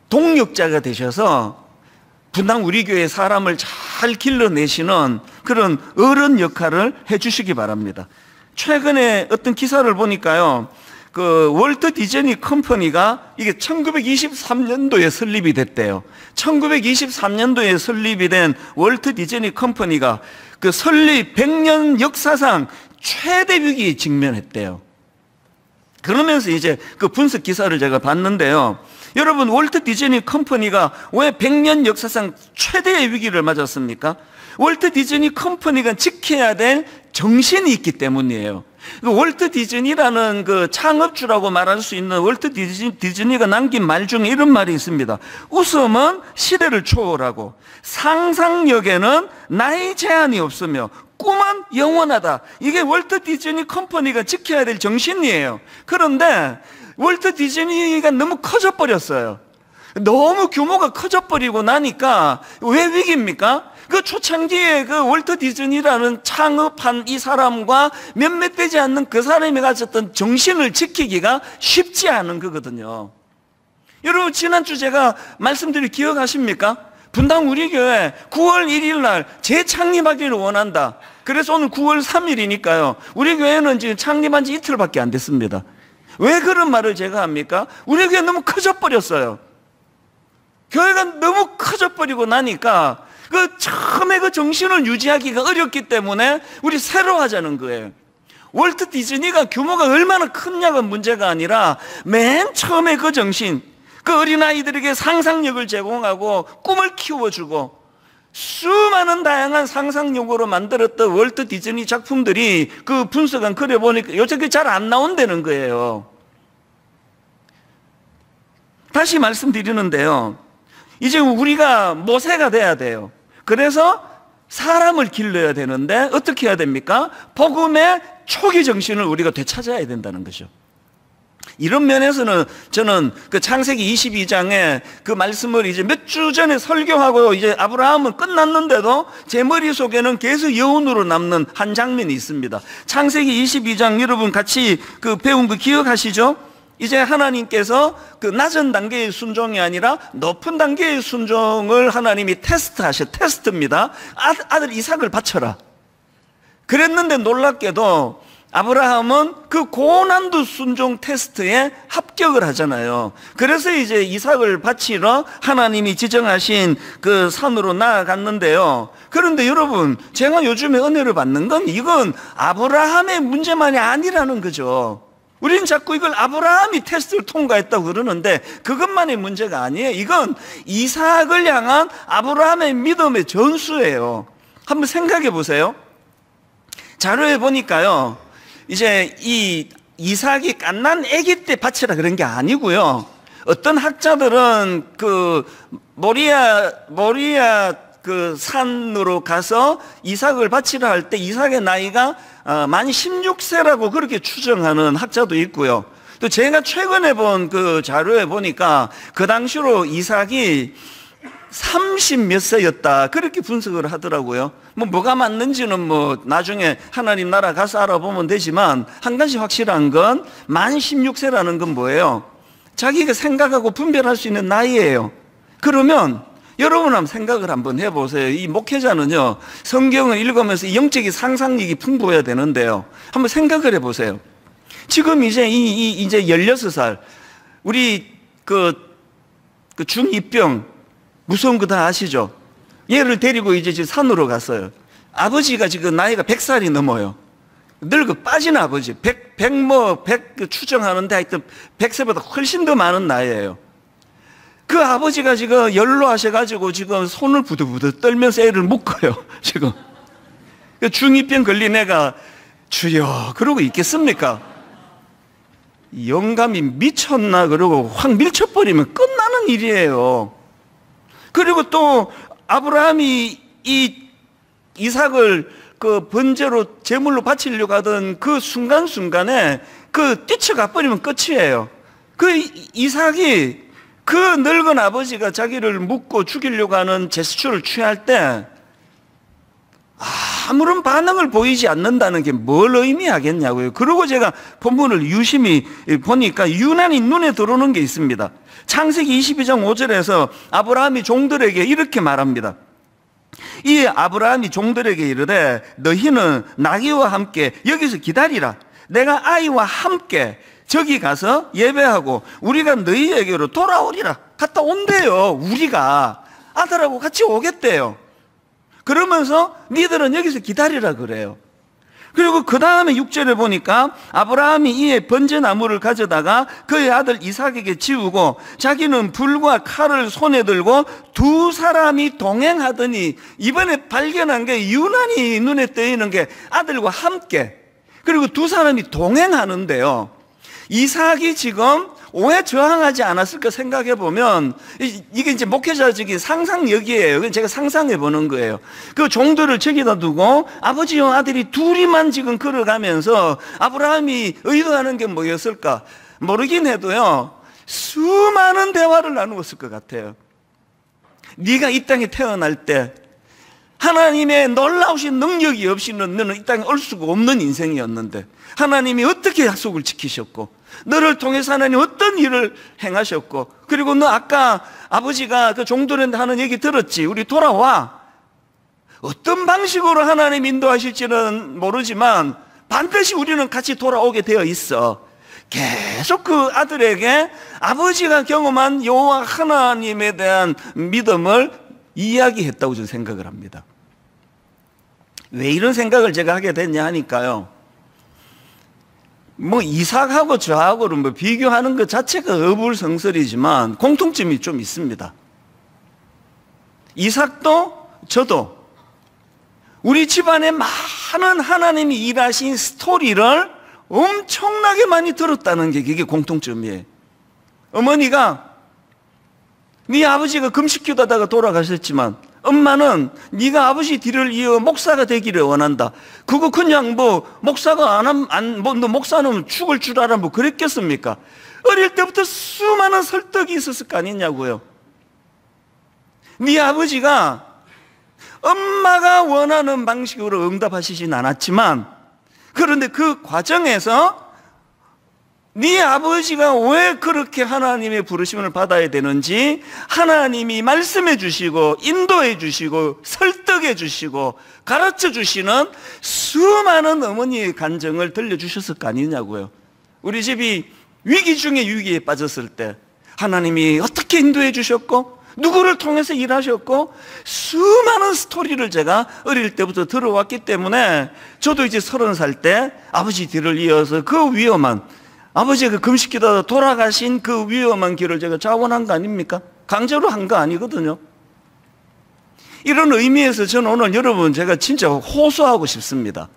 동력자가 되셔서 분당 우리 교회 사람을 잘 길러내시는 그런 어른 역할을 해주시기 바랍니다. 최근에 어떤 기사를 보니까요, 그 월트 디즈니 컴퍼니가 이게 1923년도에 설립이 됐대요. 1923년도에 설립이 된 월트 디즈니 컴퍼니가 그 설립 100년 역사상 최대 위기에 직면했대요. 그러면서 이제 그 분석 기사를 제가 봤는데요, 여러분, 월트 디즈니 컴퍼니가 왜 100년 역사상 최대의 위기를 맞았습니까? 월트 디즈니 컴퍼니가 지켜야 될 정신이 있기 때문이에요. 월트 디즈니라는 그 창업주라고 말할 수 있는 월트 디즈니가 남긴 말 중에 이런 말이 있습니다. 웃음은 시대를 초월하고 상상력에는 나이 제한이 없으며 꿈은 영원하다. 이게 월트 디즈니 컴퍼니가 지켜야 될 정신이에요. 그런데 월트 디즈니가 너무 커져버렸어요. 너무 규모가 커져버리고 나니까 왜 위기입니까? 그 초창기에 그 월트 디즈니라는 창업한 이 사람과 몇몇 되지 않는 그 사람이 가졌던 정신을 지키기가 쉽지 않은 거거든요. 여러분, 지난주 제가 말씀드린 기억하십니까? 분당 우리 교회 9월 1일 날 재창립하기를 원한다. 그래서 오늘 9월 3일이니까요. 우리 교회는 지금 창립한 지 이틀밖에 안 됐습니다. 왜 그런 말을 제가 합니까? 우리 교회 너무 커져버렸어요. 교회가 너무 커져버리고 나니까 그 처음에 그 정신을 유지하기가 어렵기 때문에 우리 새로 하자는 거예요. 월트 디즈니가 규모가 얼마나 크냐가 문제가 아니라 맨 처음에 그 정신, 그 어린아이들에게 상상력을 제공하고 꿈을 키워주고 수많은 다양한 상상력으로 만들었던 월트 디즈니 작품들이 그 분석한 글에 보니까 요새 그게 잘 안 나온다는 거예요. 다시 말씀드리는데요, 이제 우리가 모세가 돼야 돼요. 그래서 사람을 길러야 되는데 어떻게 해야 됩니까? 복음의 초기 정신을 우리가 되찾아야 된다는 거죠. 이런 면에서는 저는 그 창세기 22장에 그 말씀을 이제 몇 주 전에 설교하고 이제 아브라함은 끝났는데도 제 머릿속에는 계속 여운으로 남는 한 장면이 있습니다. 창세기 22장 여러분 같이 그 배운 거 기억하시죠? 이제 하나님께서 그 낮은 단계의 순종이 아니라 높은 단계의 순종을 하나님이 테스트입니다. 아들 이삭을 바쳐라. 그랬는데 놀랍게도 아브라함은 그 고난도 순종 테스트에 합격을 하잖아요. 그래서 이제 이삭을 바치러 하나님이 지정하신 그 산으로 나아갔는데요. 그런데 여러분, 제가 요즘에 은혜를 받는 건 이건 아브라함의 문제만이 아니라는 거죠. 우리는 자꾸 이걸 아브라함이 테스트를 통과했다고 그러는데 그것만의 문제가 아니에요. 이건 이삭을 향한 아브라함의 믿음의 전수예요. 한번 생각해 보세요. 자료에 보니까요, 이제 이 이삭이 갓난 아기 때 바치라 그런 게 아니고요. 어떤 학자들은 그 모리아 그 산으로 가서 이삭을 바치라 할 때 이삭의 나이가 만 16세라고 그렇게 추정하는 학자도 있고요. 또 제가 최근에 본 그 자료에 보니까 그 당시로 이삭이 30 몇 세였다 그렇게 분석을 하더라고요. 뭐가 맞는지는 뭐 나중에 하나님 나라 가서 알아보면 되지만 한 가지 확실한 건 만 16세라는 건 뭐예요? 자기가 생각하고 분별할 수 있는 나이예요. 그러면 여러분 한번 생각을 한번 해보세요. 이 목회자는요, 성경을 읽으면서 영적인 상상력이 풍부해야 되는데요. 한번 생각을 해보세요. 지금 이제 이제 16살 우리 그 중2병 무서운 거 다 아시죠? 얘를 데리고 이제 산으로 갔어요. 아버지가 지금 나이가 100살이 넘어요. 늙어 빠진 아버지. 100 추정하는데 하여튼 100세보다 훨씬 더 많은 나이예요. 그 아버지가 지금 연로하셔가지고 지금 손을 부들부들 떨면서 애를 묶어요. 지금. 중2병 걸린 애가 주여 그러고 있겠습니까? 영감이 미쳤나 그러고 확 밀쳐버리면 끝나는 일이에요. 그리고 또 아브라함이 이 이삭을 그 번제로 제물로 바치려고 하던 그 순간순간에 그 뛰쳐가 버리면 끝이에요. 그 이삭이 그 늙은 아버지가 자기를 묶고 죽이려고 하는 제스처를 취할 때 아무런 반응을 보이지 않는다는 게 뭘 의미하겠냐고요. 그리고 제가 본문을 유심히 보니까 유난히 눈에 들어오는 게 있습니다. 창세기 22장 5절에서 아브라함이 종들에게 이렇게 말합니다. 이 아브라함이 종들에게 이르되 너희는 나귀와 함께 여기서 기다리라. 내가 아이와 함께 저기 가서 예배하고 우리가 너희에게로 돌아오리라. 갔다 온대요. 우리가 아들하고 같이 오겠대요. 그러면서 니들은 여기서 기다리라 그래요. 그리고 그 다음에 6절에 보니까 아브라함이 이에 번제나무를 가져다가 그의 아들 이삭에게 지우고 자기는 불과 칼을 손에 들고 두 사람이 동행하더니 이번에 발견한 게 유난히 눈에 띄는 게 아들과 함께 그리고 두 사람이 동행하는데요. 이삭이 지금 왜 저항하지 않았을까 생각해 보면 이게 이제 목회자적인 상상력이에요. 제가 상상해 보는 거예요. 그 종들을 저기다 두고 아버지와 아들이 둘이만 지금 걸어가면서 아브라함이 의도하는 게 뭐였을까 모르긴 해도요 수많은 대화를 나누었을 것 같아요. 네가 이 땅에 태어날 때 하나님의 놀라우신 능력이 없이는 너는 이 땅에 올 수가 없는 인생이었는데 하나님이 어떻게 약속을 지키셨고 너를 통해서 하나님 어떤 일을 행하셨고 그리고 너 아까 아버지가 그 종들한테 하는 얘기 들었지. 우리 돌아와. 어떤 방식으로 하나님 인도하실지는 모르지만 반드시 우리는 같이 돌아오게 되어 있어. 계속 그 아들에게 아버지가 경험한 여호와 하나님에 대한 믿음을 이야기했다고 저는 생각을 합니다. 왜 이런 생각을 제가 하게 됐냐 하니까요. 뭐 이삭하고 저하고는 뭐 비교하는 것 자체가 어불성설이지만 공통점이 좀 있습니다. 이삭도 저도 우리 집안에 많은 하나님이 일하신 스토리를 엄청나게 많이 들었다는 게 그게 공통점이에요. 어머니가 네 아버지가 금식 기도하다가 돌아가셨지만 엄마는 네가 아버지 뒤를 이어 목사가 되기를 원한다. 그거 그냥 뭐 목사가 너 목사는 죽을 줄 알아 뭐 그랬겠습니까? 어릴 때부터 수많은 설득이 있었을 거 아니냐고요. 네 아버지가 엄마가 원하는 방식으로 응답하시진 않았지만, 그런데 그 과정에서 네 아버지가 왜 그렇게 하나님의 부르심을 받아야 되는지 하나님이 말씀해 주시고 인도해 주시고 설득해 주시고 가르쳐 주시는 수많은 어머니의 간증을 들려주셨을 거 아니냐고요. 우리 집이 위기 중에 위기에 빠졌을 때 하나님이 어떻게 인도해 주셨고 누구를 통해서 일하셨고 수많은 스토리를 제가 어릴 때부터 들어왔기 때문에 저도 이제 30살 때 아버지 뒤를 이어서 그 위험한, 아버지가 금식기도하다 돌아가신 그 위험한 길을 제가 자원한 거 아닙니까? 강제로 한 거 아니거든요. 이런 의미에서 저는 오늘 여러분 제가 진짜 호소하고 싶습니다.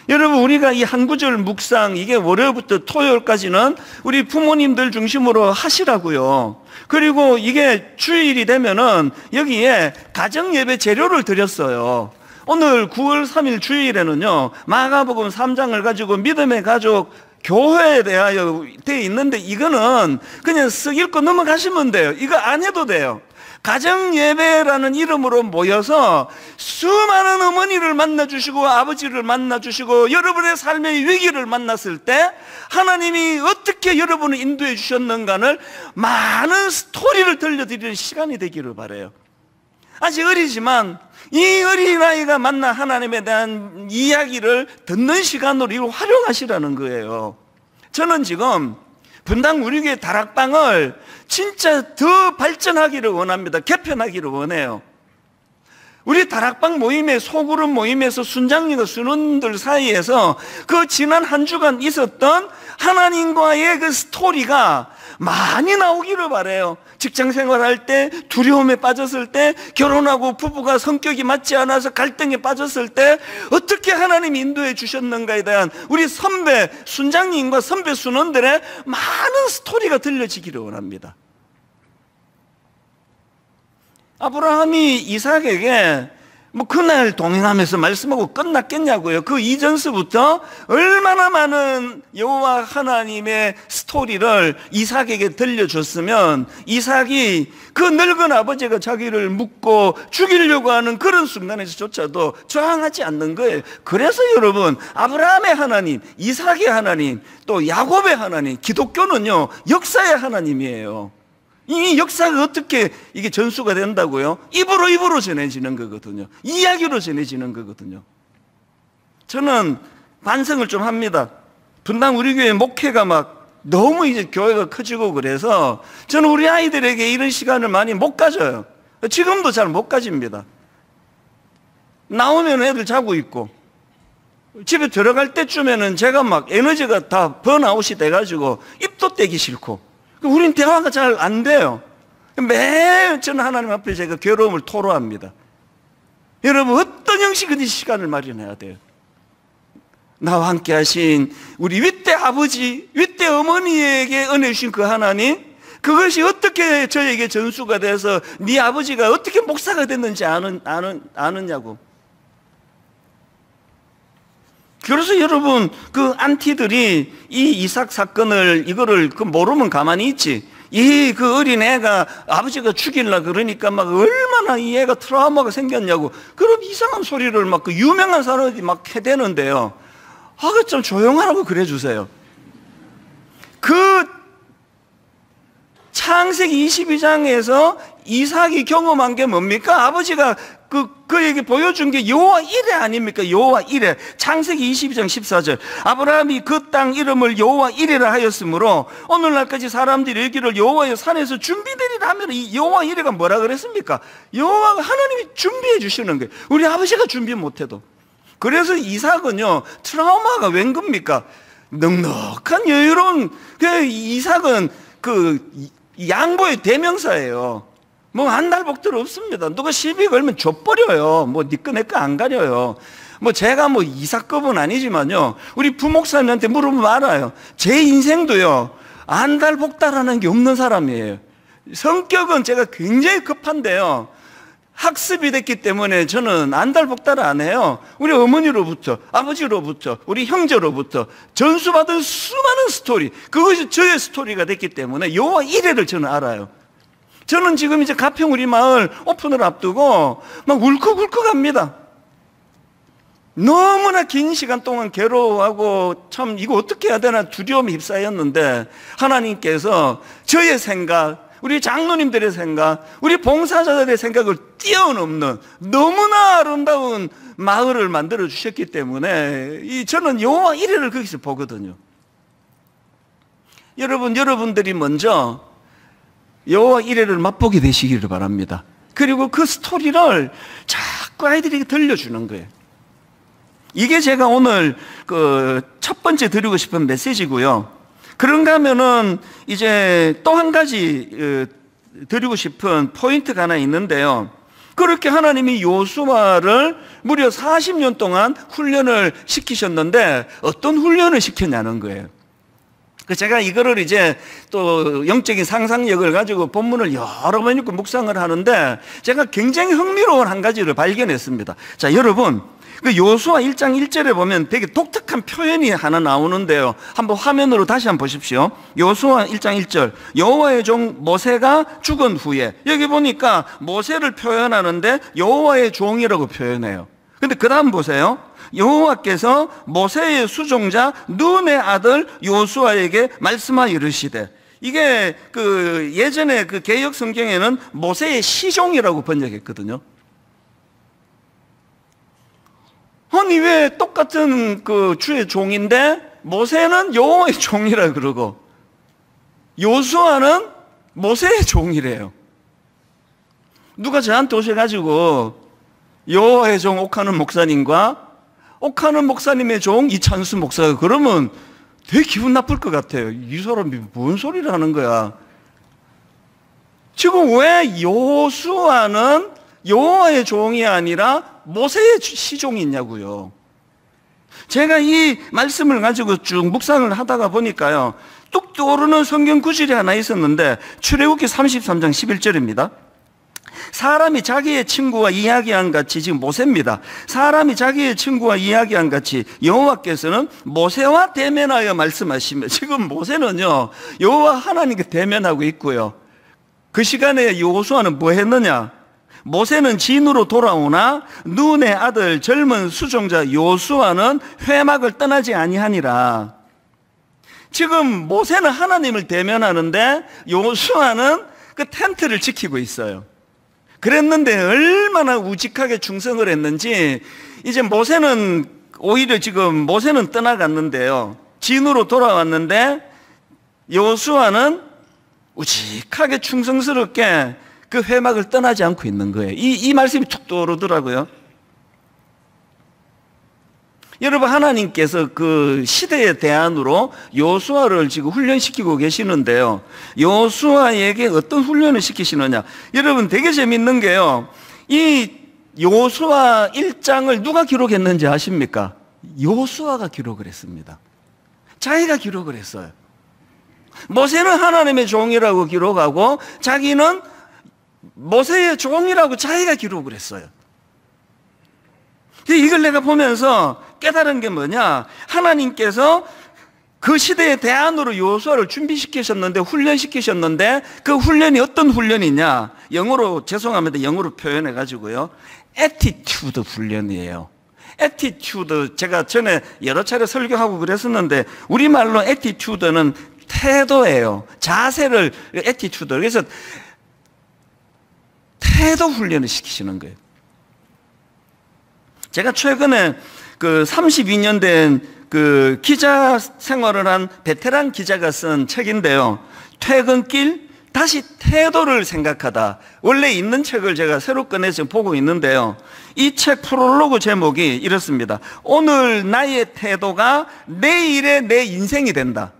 여러분, 우리가 이 한 구절 묵상, 이게 월요일부터 토요일까지는 우리 부모님들 중심으로 하시라고요. 그리고 이게 주일이 되면은 여기에 가정예배 재료를 드렸어요. 오늘 9월 3일 주일에는요, 마가복음 3장을 가지고 믿음의 가족 교회에 대하여 되어 있는데, 이거는 그냥 쓱 읽고 넘어가시면 돼요. 이거 안 해도 돼요. 가정예배라는 이름으로 모여서 수많은 어머니를 만나주시고 아버지를 만나주시고 여러분의 삶의 위기를 만났을 때 하나님이 어떻게 여러분을 인도해 주셨는가를 많은 스토리를 들려드리는 시간이 되기를 바라요. 아직 어리지만 이 어린아이가 만난 하나님에 대한 이야기를 듣는 시간으로 이걸 활용하시라는 거예요. 저는 지금 분당 우리 교회 다락방을 진짜 더 발전하기를 원합니다. 개편하기를 원해요. 우리 다락방 모임에, 소그룹 모임에서 순장님과 순원들 사이에서 그 지난 한 주간 있었던 하나님과의 그 스토리가 많이 나오기를 바라요. 직장 생활할 때, 두려움에 빠졌을 때, 결혼하고 부부가 성격이 맞지 않아서 갈등에 빠졌을 때 어떻게 하나님이 인도해 주셨는가에 대한 우리 선배 순장님과 선배 순원들의 많은 스토리가 들려지기를 원합니다. 아브라함이 이삭에게 뭐 그날 동행하면서 말씀하고 끝났겠냐고요. 그 이전서부터 얼마나 많은 여호와 하나님의 스토리를 이삭에게 들려줬으면 이삭이 그 늙은 아버지가 자기를 묻고 죽이려고 하는 그런 순간에서조차도 저항하지 않는 거예요. 그래서 여러분, 아브라함의 하나님, 이삭의 하나님, 또 야곱의 하나님, 기독교는요 역사의 하나님이에요. 이 역사가 어떻게 이게 전수가 된다고요? 입으로 전해지는 거거든요. 이야기로 전해지는 거거든요. 저는 반성을 좀 합니다. 분당 우리 교회 목회가 막 너무 이제 교회가 커지고 그래서 저는 우리 아이들에게 이런 시간을 많이 못 가져요. 지금도 잘 못 가집니다. 나오면 애들 자고 있고 집에 들어갈 때쯤에는 제가 막 에너지가 다 번아웃이 돼가지고 입도 떼기 싫고 우린 대화가 잘 안 돼요. 매일 저는 하나님 앞에 제가 괴로움을 토로합니다. 여러분, 어떤 형식이든 시간을 마련해야 돼요. 나와 함께 하신 우리 윗대 아버지, 윗대 어머니에게 은혜 주신 그 하나님, 그것이 어떻게 저에게 전수가 돼서 네 아버지가 어떻게 목사가 됐는지 아느냐고. 그래서 여러분, 그 안티들이 이 이삭 사건을 이거를 모르면 가만히 있지. 이 그 어린 애가 아버지가 죽일라 그러니까 막 얼마나 이 애가 트라우마가 생겼냐고. 그런 이상한 소리를 막 그 유명한 사람들이 막 해대는데요. 그 좀 조용하라고 그래 주세요. 그 창세기 22장에서 이삭이 경험한 게 뭡니까? 아버지가 그에게 보여준 게 여호와 이레 아닙니까? 여호와 이레. 창세기 22장 14절. 아브라함이 그 땅 이름을 여호와 이레라 하였으므로 오늘날까지 사람들이 여기를 여호와의 산에서 준비되리라 하면 이 여호와 이레가 뭐라 그랬습니까? 여호와가 하나님이 준비해 주시는 거예요. 우리 아버지가 준비 못해도. 그래서 이삭은요, 트라우마가 웬 겁니까? 넉넉한 여유로운, 이삭은 양보의 대명사예요. 뭐 한 달 복들 없습니다. 누가 시비 걸면 줘버려요. 뭐 니꺼 내꺼 안 가려요. 뭐 제가 뭐 이삭급은 아니지만요, 우리 부목사님한테 물어보면 알아요. 제 인생도요 한 달 복달하는 게 없는 사람이에요. 성격은 제가 굉장히 급한데요, 학습이 됐기 때문에 저는 안달복달 안 해요. 우리 어머니로부터, 아버지로부터, 우리 형제로부터 전수받은 수많은 스토리, 그것이 저의 스토리가 됐기 때문에 여호와 이레를 저는 알아요. 저는 지금 이제 가평 우리 마을 오픈을 앞두고 막 울컥울컥합니다. 너무나 긴 시간 동안 괴로워하고 참 이거 어떻게 해야 되나 두려움에 휩싸였는데 하나님께서 저의 생각, 우리 장로님들의 생각, 우리 봉사자들의 생각을 뛰어넘는 너무나 아름다운 마을을 만들어 주셨기 때문에 저는 여호와 이레를 거기서 보거든요. 여러분들이 먼저 여호와 이레를 맛보게 되시기를 바랍니다. 그리고 그 스토리를 자꾸 아이들에게 들려주는 거예요. 이게 제가 오늘 첫 번째 드리고 싶은 메시지고요. 그런가 하면은 이제 또 한 가지 드리고 싶은 포인트가 하나 있는데요. 그렇게 하나님이 요수아를 무려 40년 동안 훈련을 시키셨는데 어떤 훈련을 시켰냐는 거예요. 제가 이거를 이제 또 영적인 상상력을 가지고 본문을 여러 번 읽고 묵상을 하는데 제가 굉장히 흥미로운 한 가지를 발견했습니다. 자, 여러분, 그 요수아 1장 1절에 보면 되게 독특한 표현이 하나 나오는데요. 한번 화면으로 다시 한번 보십시오. 요수아 1장 1절. 여호와의 종 모세가 죽은 후에, 여기 보니까 모세를 표현하는데 여호와의 종이라고 표현해요. 근데 그 다음 보세요. 여호와께서 모세의 수종자 눈의 아들 요수아에게 말씀하여 이르시되, 이게 예전에 개역 성경에는 모세의 시종이라고 번역했거든요. 아니 왜 똑같은 주의 종인데 모세는 여호와의 종이라 그러고 요수아는 모세의 종이래요. 누가 저한테 오셔가지고 여호와의 종 옥하는 목사님과 옥하는 목사님의 종 이찬수 목사가 그러면 되게 기분 나쁠 것 같아요. 이 사람이 뭔 소리를 하는 거야. 지금 왜 요수아는 여호와의 종이 아니라 모세의 시종이 있냐고요. 제가 이 말씀을 가지고 쭉 묵상을 하다가 보니까요, 뚝 떠오르는 성경 구절이 하나 있었는데 출애굽기 33장 11절입니다. 사람이 자기의 친구와 이야기한 같이, 지금 모세입니다. 사람이 자기의 친구와 이야기한 같이 여호와께서는 모세와 대면하여 말씀하시며, 지금 모세는요 여호와 하나님께 대면하고 있고요. 그 시간에 여호수아는 뭐 했느냐? 모세는 진으로 돌아오나 눈의 아들 젊은 수종자 요수아는 회막을 떠나지 아니하니라. 지금 모세는 하나님을 대면하는데 요수아는 그 텐트를 지키고 있어요. 그랬는데 얼마나 우직하게 충성을 했는지 이제 모세는 오히려 지금 모세는 떠나갔는데요, 진으로 돌아왔는데 요수아는 우직하게 충성스럽게 그 회막을 떠나지 않고 있는 거예요. 이 말씀이 툭 떠오르더라고요. 여러분, 하나님께서 그 시대의 대안으로 요수아를 지금 훈련시키고 계시는데요, 요수아에게 어떤 훈련을 시키시느냐. 여러분, 되게 재밌는 게요, 이 요수아 1장을 누가 기록했는지 아십니까? 요수아가 기록을 했습니다. 자기가 기록을 했어요. 모세는 하나님의 종이라고 기록하고 자기는 모세의 종이라고 자기가 기록을 했어요. 이걸 내가 보면서 깨달은 게 뭐냐, 하나님께서 그 시대의 대안으로 요수아를 준비시키셨는데, 훈련시키셨는데, 그 훈련이 어떤 훈련이냐, 영어로, 죄송합니다, 영어로 표현해가지고요, 애티튜드 훈련이에요. 애티튜드, 제가 전에 여러 차례 설교하고 그랬었는데 우리말로 애티튜드는 태도예요. 자세를, 애티튜드. 그래서 태도 훈련을 시키시는 거예요. 제가 최근에 32년 된 기자 생활을 한 베테랑 기자가 쓴 책인데요, 퇴근길 다시 태도를 생각하다. 원래 있는 책을 제가 새로 꺼내서 보고 있는데요, 이 책 프롤로그 제목이 이렇습니다. 오늘 나의 태도가 내일의 내 인생이 된다.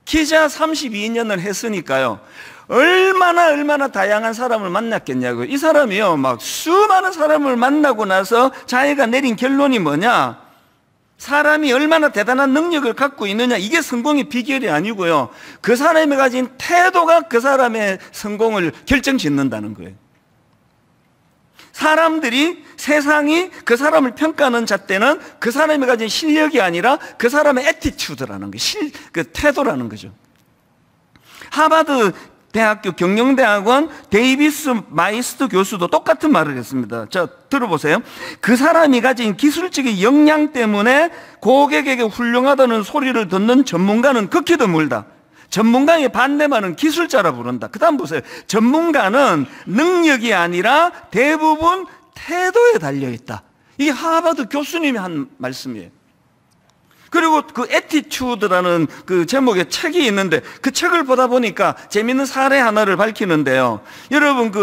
기자 32년을 했으니까요, 얼마나 다양한 사람을 만났겠냐고요. 이 사람이요, 막 수많은 사람을 만나고 나서 자기가 내린 결론이 뭐냐, 사람이 얼마나 대단한 능력을 갖고 있느냐, 이게 성공의 비결이 아니고요, 그 사람이 가진 태도가 그 사람의 성공을 결정짓는다는 거예요. 사람들이, 세상이 그 사람을 평가하는 잣대는 그 사람이 가진 실력이 아니라 그 사람의 애티튜드라는 거, 그 태도라는 거죠. 하버드 대학교 경영대학원 데이비스 마이스트 교수도 똑같은 말을 했습니다. 자, 들어보세요. 그 사람이 가진 기술적인 역량 때문에 고객에게 훌륭하다는 소리를 듣는 전문가는 극히 드물다. 전문가의 반대말은 기술자라 부른다. 그 다음 보세요. 전문가는 능력이 아니라 대부분 태도에 달려있다. 이게 하버드 교수님이 한 말씀이에요. 그리고 그 애티튜드라는 그 제목의 책이 있는데 그 책을 보다 보니까 재밌는 사례 하나를 밝히는데요. 여러분 그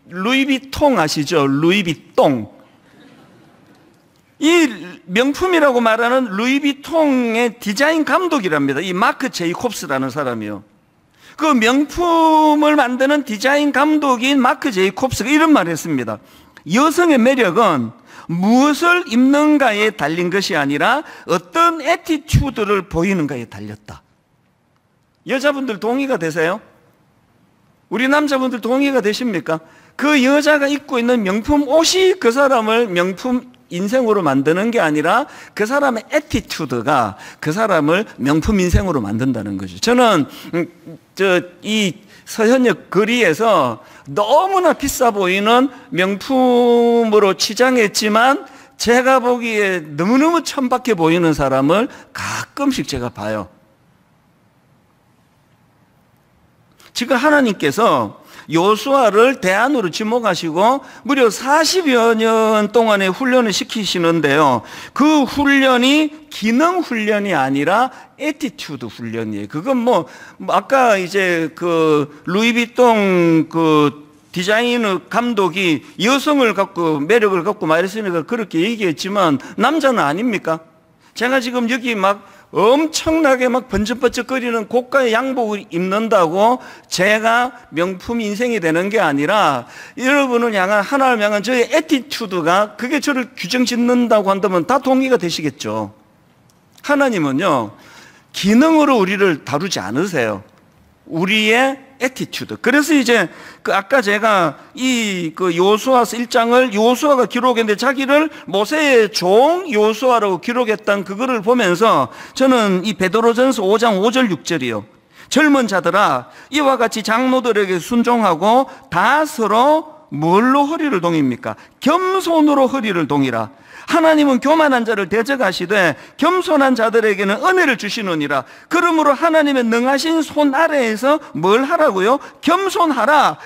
루이비통 아시죠? 루이비통. 이 명품이라고 말하는 루이비통의 디자인 감독이랍니다. 이 마크 제이콥스라는 사람이요. 그 명품을 만드는 디자인 감독인 마크 제이콥스가 이런 말을 했습니다. 여성의 매력은 무엇을 입는가에 달린 것이 아니라 어떤 애티튜드를 보이는가에 달렸다. 여자분들 동의가 되세요? 우리 남자분들 동의가 되십니까? 그 여자가 입고 있는 명품 옷이 그 사람을 명품 인생으로 만드는 게 아니라 그 사람의 애티튜드가 그 사람을 명품 인생으로 만든다는 거죠. 저는 이 서현역 거리에서 너무나 비싸 보이는 명품으로 치장했지만 제가 보기에 너무너무 천박해 보이는 사람을 가끔씩 제가 봐요. 지금 하나님께서 요수아를 대안으로 지목하시고 무려 40여 년 동안의 훈련을 시키시는데요. 그 훈련이 기능 훈련이 아니라 애티튜드 훈련이에요. 그건 뭐 아까 이제 그 루이비통 그 디자이너 감독이 여성을 갖고 매력을 갖고 말했으니까 그렇게 얘기했지만 남자는 아닙니까? 제가 지금 여기 막 엄청나게 막 번쩍번쩍거리는 고가의 양복을 입는다고 제가 명품 인생이 되는 게 아니라 여러분을 향한, 하나님을 향한 저의 애티튜드가 그게 저를 규정 짓는다고 한다면 다 동의가 되시겠죠. 하나님은요, 기능으로 우리를 다루지 않으세요. 우리의 애티튜드. 그래서 이제 그 아까 제가 이 그 요수아서 1장을 요수아가 기록했는데 자기를 모세의 종 요수아라고 기록했던 그거를 보면서 저는 이 베드로전서 5장 5절 6절이요. 젊은 자들아 이와 같이 장로들에게 순종하고 다 서로 뭘로 허리를 동입니까? 겸손으로 허리를 동이라. 하나님은 교만한 자를 대적하시되 겸손한 자들에게는 은혜를 주시느니라. 그러므로 하나님의 능하신 손 아래에서 뭘 하라고요? 겸손하라.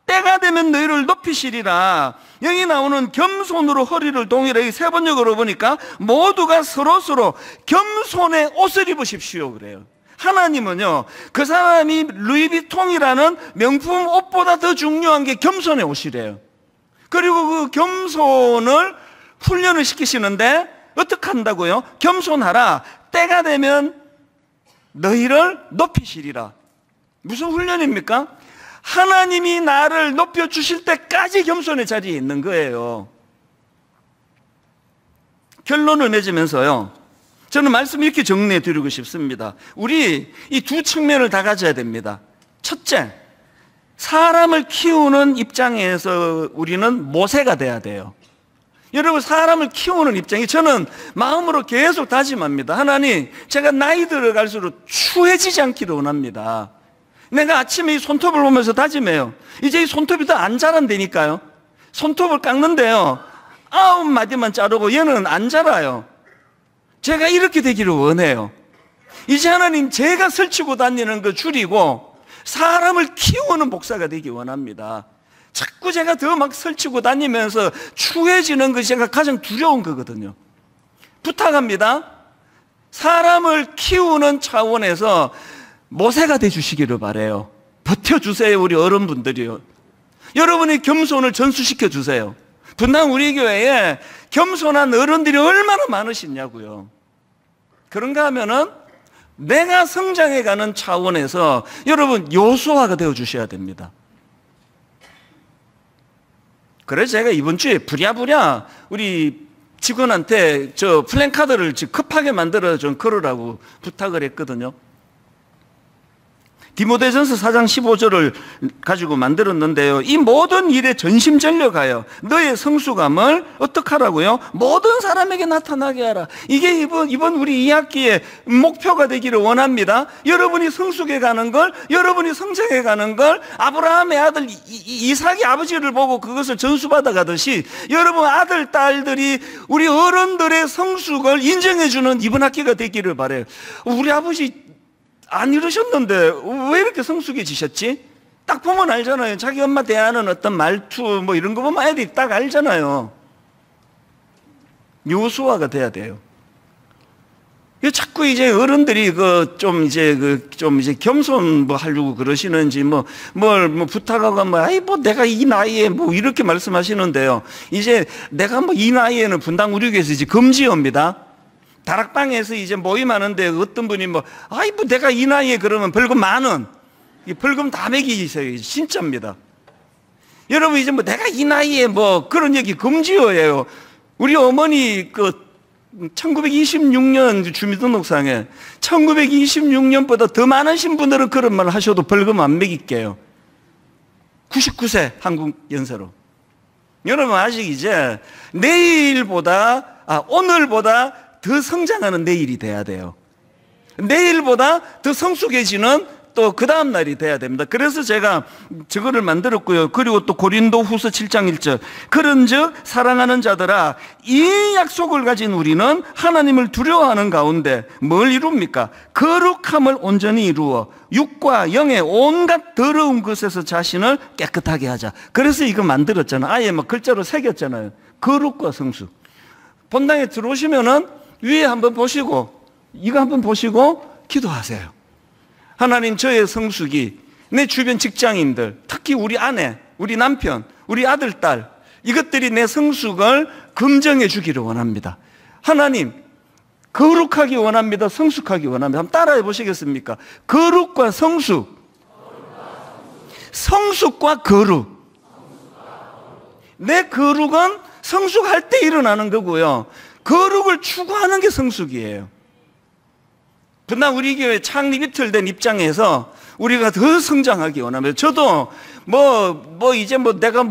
때가 되면 너희를 높이시리라. 여기 나오는 겸손으로 허리를 동이라. 이 세 번역으로 보니까 모두가 서로서로 겸손의 옷을 입으십시오 그래요. 하나님은요, 그 사람이 루이비통이라는 명품 옷보다 더 중요한 게 겸손의 옷이래요. 그리고 그 겸손을 훈련을 시키시는데 어떻게 한다고요? 겸손하라. 때가 되면 너희를 높이시리라. 무슨 훈련입니까? 하나님이 나를 높여주실 때까지 겸손의 자리에 있는 거예요. 결론을 맺으면서요, 저는 말씀 이렇게 정리해 드리고 싶습니다. 우리 이 두 측면을 다 가져야 됩니다. 첫째, 사람을 키우는 입장에서 우리는 모세가 돼야 돼요. 여러분, 사람을 키우는 입장이, 저는 마음으로 계속 다짐합니다. 하나님, 제가 나이 들어갈수록 추해지지 않기를 원합니다. 내가 아침에 이 손톱을 보면서 다짐해요. 이제 이 손톱이 더 안 자란다니까요. 손톱을 깎는데요, 9마디만 자르고 얘는 안 자라요. 제가 이렇게 되기를 원해요. 이제 하나님, 제가 설치고 다니는 거 줄이고 사람을 키우는 목사가 되기 원합니다. 자꾸 제가 더 막 설치고 다니면서 추해지는 것이 제가 가장 두려운 거거든요. 부탁합니다. 사람을 키우는 차원에서 모세가 되주시기를 바라요. 버텨주세요, 우리 어른분들이요. 여러분의 겸손을 전수시켜 주세요. 분당 우리 교회에 겸손한 어른들이 얼마나 많으시냐고요. 그런가 하면은 내가 성장해가는 차원에서 여러분 요수아가 되어주셔야 됩니다. 그래서 제가 이번 주에 부랴부랴 우리 직원한테 저 플랜카드를 급하게 만들어 좀 걸으라고 부탁을 했거든요. 디모데전서 4장 15절을 가지고 만들었는데요. 이 모든 일에 전심전력하여 너의 성수감을 어떻게 하라고요? 모든 사람에게 나타나게 하라. 이게 이번 우리 2학기의 목표가 되기를 원합니다. 여러분이 성숙해 가는 걸, 여러분이 성장해 가는 걸, 아브라함의 아들 이삭이 아버지를 보고 그것을 전수받아 가듯이 여러분 아들, 딸들이 우리 어른들의 성숙을 인정해주는 이번 학기가 되기를 바라요. 우리 아버지 안 이러셨는데 왜 이렇게 성숙해지셨지? 딱 보면 알잖아요. 자기 엄마 대하는 어떤 말투 뭐 이런 거 보면 애들이 딱 알잖아요. 요수아가 돼야 돼요. 자꾸 이제 어른들이 좀 이제 겸손 뭐 하려고 그러시는지 뭘 부탁하고 내가 이 나이에 뭐 이렇게 말씀하시는데요. 이제 내가 뭐 이 나이에는 분당 우리 교회에서 이제 금지입니다. 다락방에서 이제 모임하는데 어떤 분이 내가 이 나이에 그러면 벌금 10,000원, 이 벌금 다 매기세요. 진짜입니다. 여러분 이제 내가 이 나이에 그런 얘기 금지어예요. 우리 어머니 1926년 주민등록상에 1926년보다 더 많으신 분들은 그런 말 하셔도 벌금 안 매길게요. 99세 한국 연세로. 여러분 아직 이제 오늘보다 더 성장하는 내일이 돼야 돼요. 내일보다 더 성숙해지는 또 그 다음 날이 돼야 됩니다. 그래서 제가 저거를 만들었고요. 그리고 또 고린도후서 7장 1절 그런즉 사랑하는 자들아 이 약속을 가진 우리는 하나님을 두려워하는 가운데 뭘 이룹니까? 거룩함을 온전히 이루어 육과 영의 온갖 더러운 것에서 자신을 깨끗하게 하자. 그래서 이거 만들었잖아요. 아예 글자로 새겼잖아요. 거룩과 성숙. 본당에 들어오시면은 위에 한번 보시고 이거 한번 보시고 기도하세요. 하나님, 저의 성숙이 내 주변 직장인들, 특히 우리 아내, 우리 남편, 우리 아들, 딸 이것들이 내 성숙을 긍정해 주기를 원합니다. 하나님, 거룩하기 원합니다. 성숙하기 원합니다. 한번 따라해 보시겠습니까? 거룩과 성숙, 성숙과 거룩. 내 거룩은 성숙할 때 일어나는 거고요. 거룩을 추구하는 게 성숙이에요. 분당 우리 교회 창립 이틀 된 입장에서 우리가 더 성장하기 원합니다. 저도 내가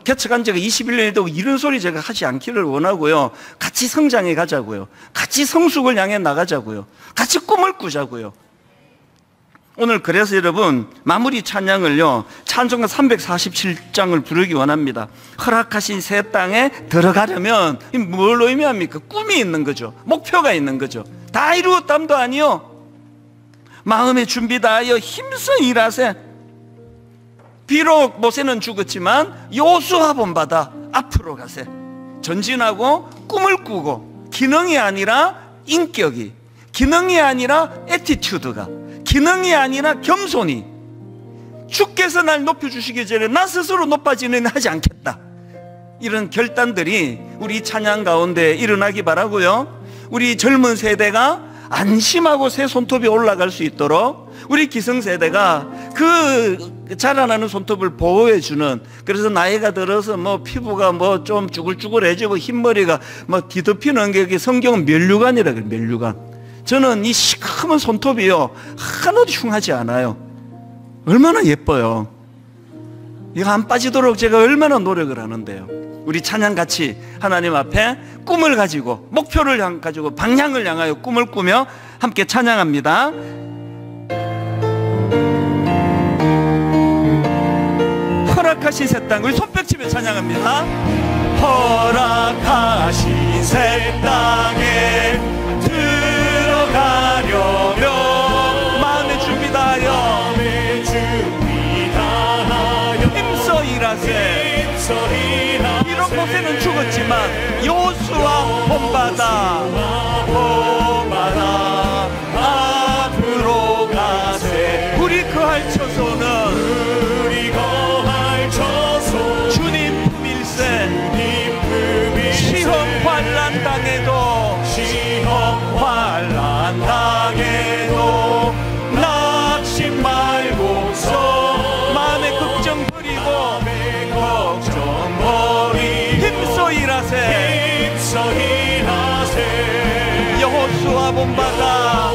개척한 지가 21년이 되고 이런 소리 제가 하지 않기를 원하고요. 같이 성장해 가자고요. 같이 성숙을 향해 나가자고요. 같이 꿈을 꾸자고요. 오늘 그래서 여러분 마무리 찬양을요 찬송가 347장을 부르기 원합니다. 허락하신 새 땅에 들어가려면 뭘 의미합니까? 꿈이 있는 거죠. 목표가 있는 거죠. 다 이루었담도 아니요. 마음의 준비 다하여 힘써 일하세. 비록 모세는 죽었지만 여호수아 본받아 앞으로 가세. 전진하고 꿈을 꾸고 기능이 아니라 인격이, 기능이 아니라 애티튜드가, 기능이 아니라 겸손이, 주께서 날 높여주시기 전에 나 스스로 높아지는 하지 않겠다. 이런 결단들이 우리 찬양 가운데 일어나기 바라고요. 우리 젊은 세대가 안심하고 새 손톱이 올라갈 수 있도록 우리 기성세대가 그 자라나는 손톱을 보호해주는, 그래서 나이가 들어서 피부가 좀 쭈글쭈글해지고 흰머리가 뒤덮이는 게 성경은 면류관이라 그래요. 면류관. 저는 이 시커먼 손톱이요 하나도 흉하지 않아요. 얼마나 예뻐요. 이거 안 빠지도록 제가 얼마나 노력을 하는데요. 우리 찬양같이 하나님 앞에 꿈을 가지고 목표를 가지고 방향을 향하여 꿈을 꾸며 함께 찬양합니다. 허락하신 새 땅, 우리 손뼉치며 찬양합니다. 허락하신 새 땅에 들어가려면 마음의 준비 다하여 힘써 일하세. 비록 모세는 죽었지만 여호수아 본받아 앞으로 가세. 우리 거할 처소는 주님 품일세. 시험 환난 당해도 낙심 말고서 마음의 걱정 버리고 힘써 일하세. 여호수아 본받아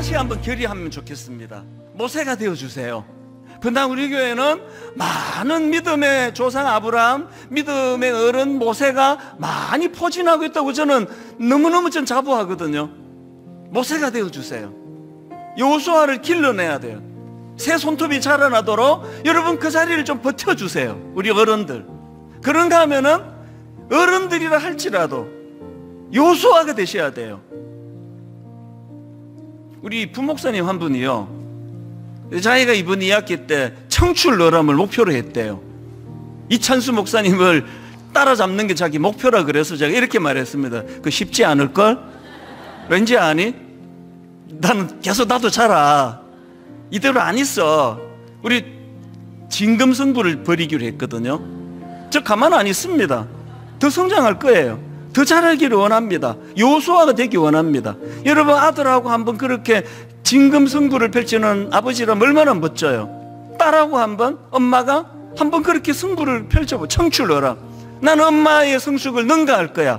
다시 한번 결의하면 좋겠습니다. 모세가 되어주세요. 분당 우리 교회는 많은 믿음의 조상 아브라함, 믿음의 어른 모세가 많이 포진하고 있다고 저는 너무너무 전 자부하거든요. 모세가 되어주세요. 여호수아를 길러내야 돼요. 새 손톱이 자라나도록 여러분 그 자리를 좀 버텨주세요. 우리 어른들. 그런가 하면은 어른들이라 할지라도 여호수아가 되셔야 돼요. 우리 부목사님 한 분이요, 자기가 이번 2학기 때 청출너람을 목표로 했대요. 이찬수 목사님을 따라잡는 게 자기 목표라 그래서 제가 이렇게 말했습니다. 그거 쉽지 않을걸? 왠지 아니? 나는 계속 나도 자라. 이대로 안 있어. 우리 진금승부를 벌이기로 했거든요. 저 가만 안 있습니다. 더 성장할 거예요. 더 잘하기를 원합니다. 여호수아가 되기 원합니다. 여러분 아들하고 한번 그렇게 진금승부를 펼치는 아버지라면 얼마나 멋져요. 딸하고 한번, 엄마가 한번 그렇게 승부를 펼쳐보. 청출어라. 나는 엄마의 성숙을 능가할 거야.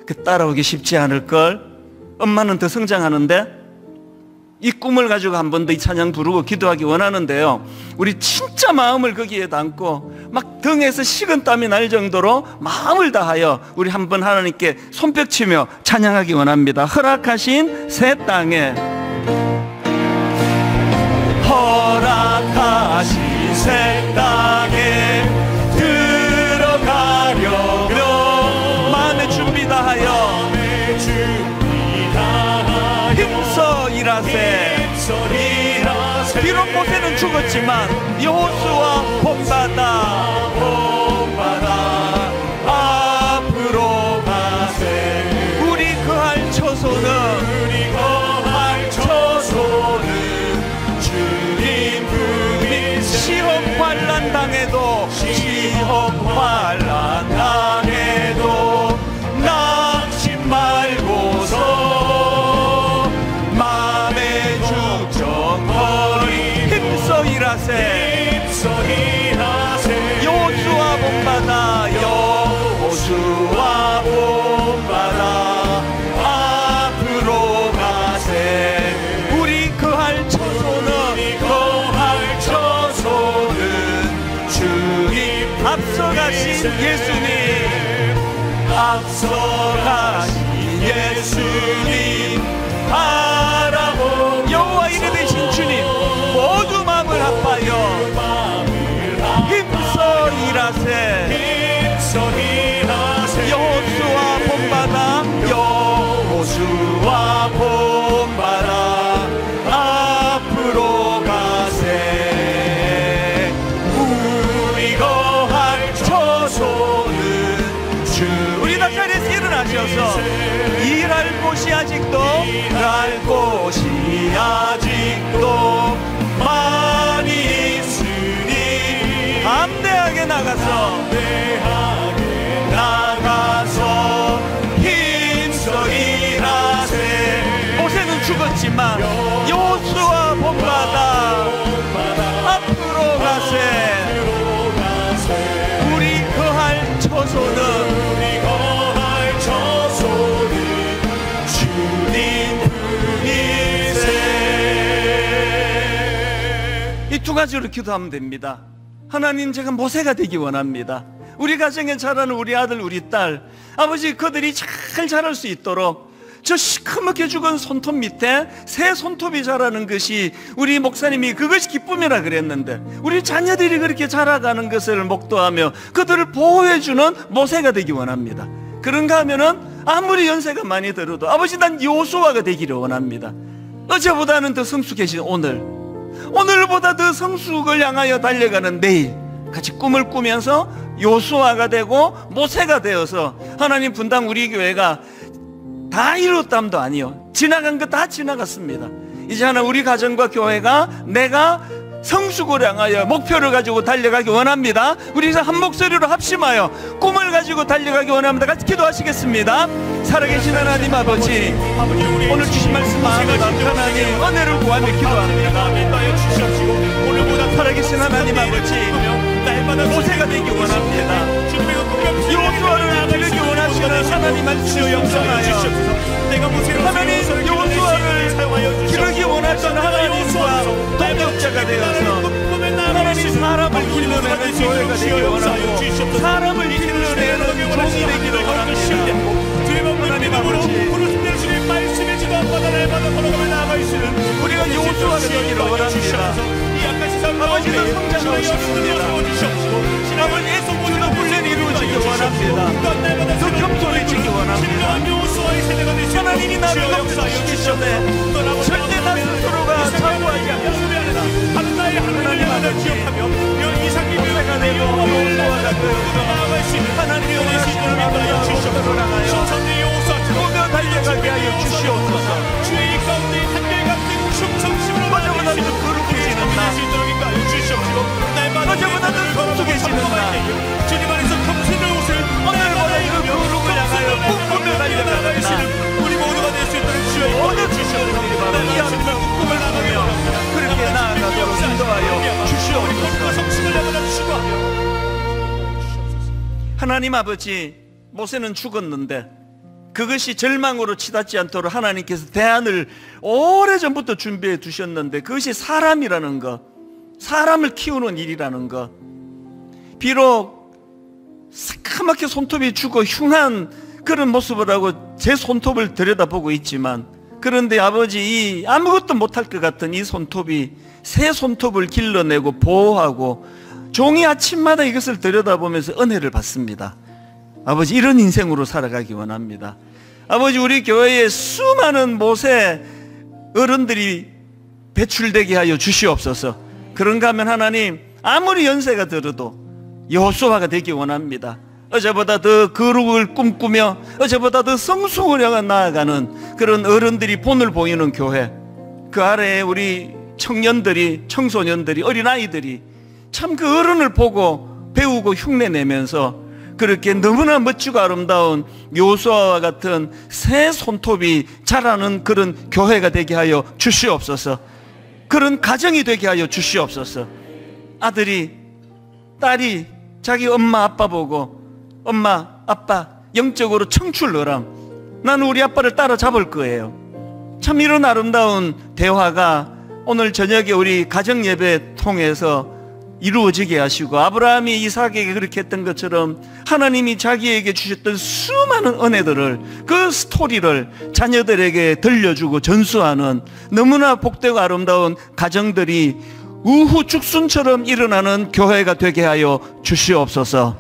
그 따라오기 쉽지 않을걸. 엄마는 더 성장하는데. 이 꿈을 가지고 한 번 더 이 찬양 부르고 기도하기 원하는데요, 우리 진짜 마음을 거기에 담고 막 등에서 식은땀이 날 정도로 마음을 다하여 우리 한번 하나님께 손뼉치며 찬양하기 원합니다. 허락하신 새 땅에, 허락하신 새 땅에 들어가려면 마음의 준비 다하여 힘써 일하세. 비록 모세는 죽었지만 여호수아 본받아 앞으로 가세. 우리 거할 처소는 주님 분이 시험 환난 당해도 낙심 말고서 마음의 죽정거리 힘써 일하세. 여호수아 본받아 앞으로 가세. 우리 거할 처소는 주님 앞서가신 예수님 바라보. 여호와 이르 되신 주님 모두 마음을 합하여 힘써 일하세. 여호수아 본받아 앞으로 가세. 우리 거할 처소는 주. 우리 다 자리에서 일어나셔서 일할 곳이 아직도 많이 있으니 담대하게 나가서 힘써 일하세. 모세는 죽었지만 여호수아 본받아 앞으로 가세. 우리 거할 처소는 주님 분이세. 이 두 가지로 기도하면 됩니다. 하나님, 제가 모세가 되기 원합니다. 우리 가정에 자라는 우리 아들 우리 딸, 아버지 그들이 잘 자랄 수 있도록 저 시커멓게 죽은 손톱 밑에 새 손톱이 자라는 것이, 우리 목사님이 그것이 기쁨이라 그랬는데, 우리 자녀들이 그렇게 자라가는 것을 목도하며 그들을 보호해주는 모세가 되기 원합니다. 그런가 하면은 아무리 연세가 많이 들어도 아버지 난 여호수아가 되기를 원합니다. 어제보다는 더 성숙해진 오늘보다 더 성숙을 향하여 달려가는 내일, 같이 꿈을 꾸면서 여호수아가 되고 모세가 되어서 하나님 분당 우리 교회가 다 이뤘담도 아니요, 지나간 거 다 지나갔습니다. 이제 하나 우리 가정과 교회가 내가 성숙을 향하여 목표를 가지고 달려가기 원합니다. 우리 한 목소리로 합심하여 꿈을 가지고 달려가기 원합니다. 같이 기도하시겠습니다. 살아계신 하나님 아버지, 오늘 주신 말씀 마음에 하나님 은혜를 구하며 기도합니다. 살아계신 하나님 아버지, 모세가 되기 원합니다. 여호수아를 되기 원하시는 하나님 말씀을 영성하여 하나님 여호수아를 기르기 원합니다. 거룩한 하나님과 동역자가 되어서 하나님 사람을 길러내는 교회가 되기를 원하고 사람을 길러내는 종이 되기를 원합니다. 하나님 아버지, 우리가 용서가 되기를 원합니다. 아버지도 성장하고 싶습니다. 아버지 주도 훈련이 이루어지기 원합니다. 더 겸손해지기 원합니다. 하나님이 나를 높여주시기 전에 절대 나 스스로가 자부하지 않겠습니다. 하나님 아버지, 목사가 되고 용서가 되어서 하나님이 원하시는 아버지로 나가요. 보며 달려가게 하여 주시옵소서. 어제보다 더 거룩해지는 나, 어제보다 더 성숙해지는 나, 오늘보다 더 거룩을 향하여 꿈꾸며 달려가는 나, 어느 주시옵소서. 이 아름다운 꿈을 꾸며 그렇게 나아가도록 인도하여 주시옵소서. 하나님 아버지, 모세는 죽었는데 그것이 절망으로 치닫지 않도록 하나님께서 대안을 오래전부터 준비해 두셨는데, 그것이 사람이라는 것, 사람을 키우는 일이라는 것. 비록 새까맣게 손톱이 죽어 흉한 그런 모습을 하고 제 손톱을 들여다보고 있지만, 그런데 아버지, 이 아무것도 못할 것 같은 이 손톱이 새 손톱을 길러내고 보호하고 종이 아침마다 이것을 들여다보면서 은혜를 받습니다. 아버지, 이런 인생으로 살아가기 원합니다. 아버지, 우리 교회에 수많은 모세 어른들이 배출되게 하여 주시옵소서. 그런가 하면 하나님, 아무리 연세가 들어도 여호수아가 되기 원합니다. 어제보다 더 거룩을 꿈꾸며 어제보다 더 성숙을 향해 나아가는 그런 어른들이 본을 보이는 교회, 그 아래에 우리 청년들이, 청소년들이, 어린아이들이 참 그 어른을 보고 배우고 흉내내면서 그렇게 너무나 멋지고 아름다운 여호수아와 같은 새 손톱이 자라는 그런 교회가 되게 하여 주시옵소서. 그런 가정이 되게 하여 주시옵소서. 아들이, 딸이 자기 엄마 아빠 보고, 엄마 아빠 영적으로 청출어람, 나는 우리 아빠를 따라잡을 거예요. 참 이런 아름다운 대화가 오늘 저녁에 우리 가정예배 통해서 이루어지게 하시고, 아브라함이 이삭에게 그렇게 했던 것처럼 하나님이 자기에게 주셨던 수많은 은혜들을, 그 스토리를 자녀들에게 들려주고 전수하는 너무나 복되고 아름다운 가정들이 우후죽순처럼 일어나는 교회가 되게 하여 주시옵소서.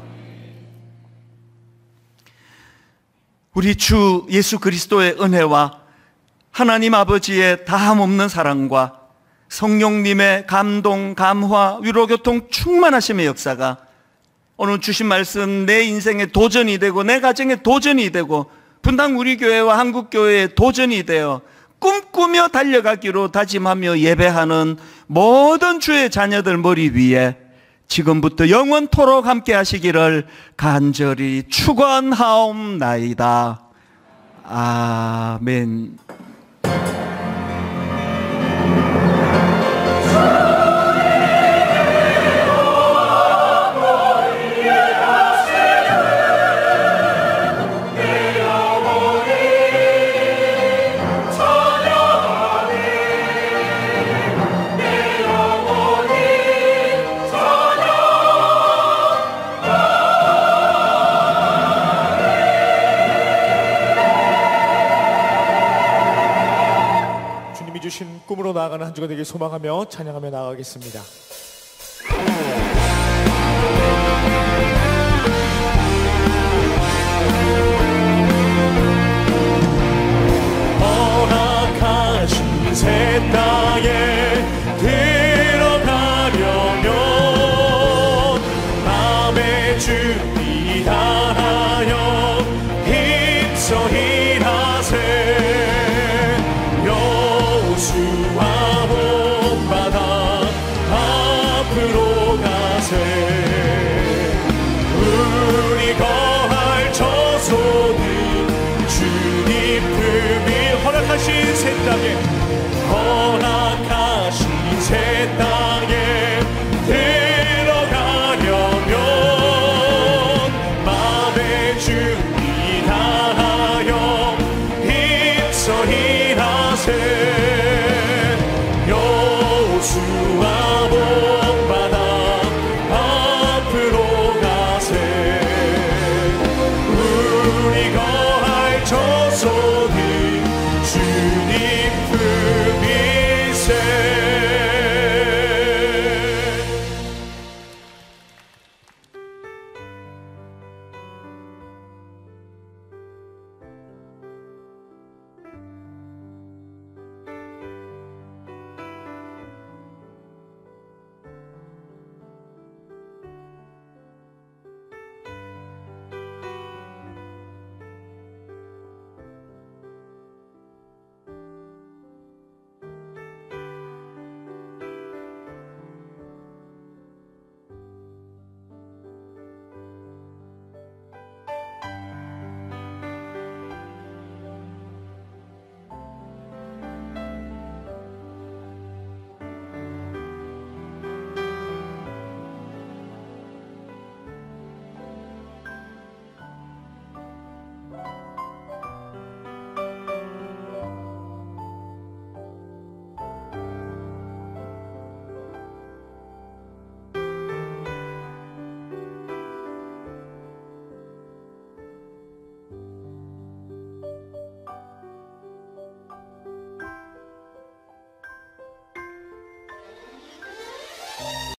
우리 주 예수 그리스도의 은혜와 하나님 아버지의 다함없는 사랑과 성령님의 감동, 감화, 위로교통 충만하심의 역사가 오늘 주신 말씀 내 인생의 도전이 되고 내 가정의 도전이 되고 분당 우리 교회와 한국교회의 도전이 되어 꿈꾸며 달려가기로 다짐하며 예배하는 모든 주의 자녀들 머리 위에 지금부터 영원토록 함께 하시기를 간절히 축원하옵나이다. 아멘. 주신 꿈으로 나아가는 한 주가 되길 소망하며 찬양하며 나아가겠습니다. 허락하신 새 땅에 들어가려면 마음의 준비 다하여 힘써 일하세. 여호수아 본바다 앞으로 가세. 우리 거할 저소는 주님 품이 허락하신 새 땅에, 허락하신 새 땅에 들어가려면 마음의 준비 다하여 힘써 일하세. 주님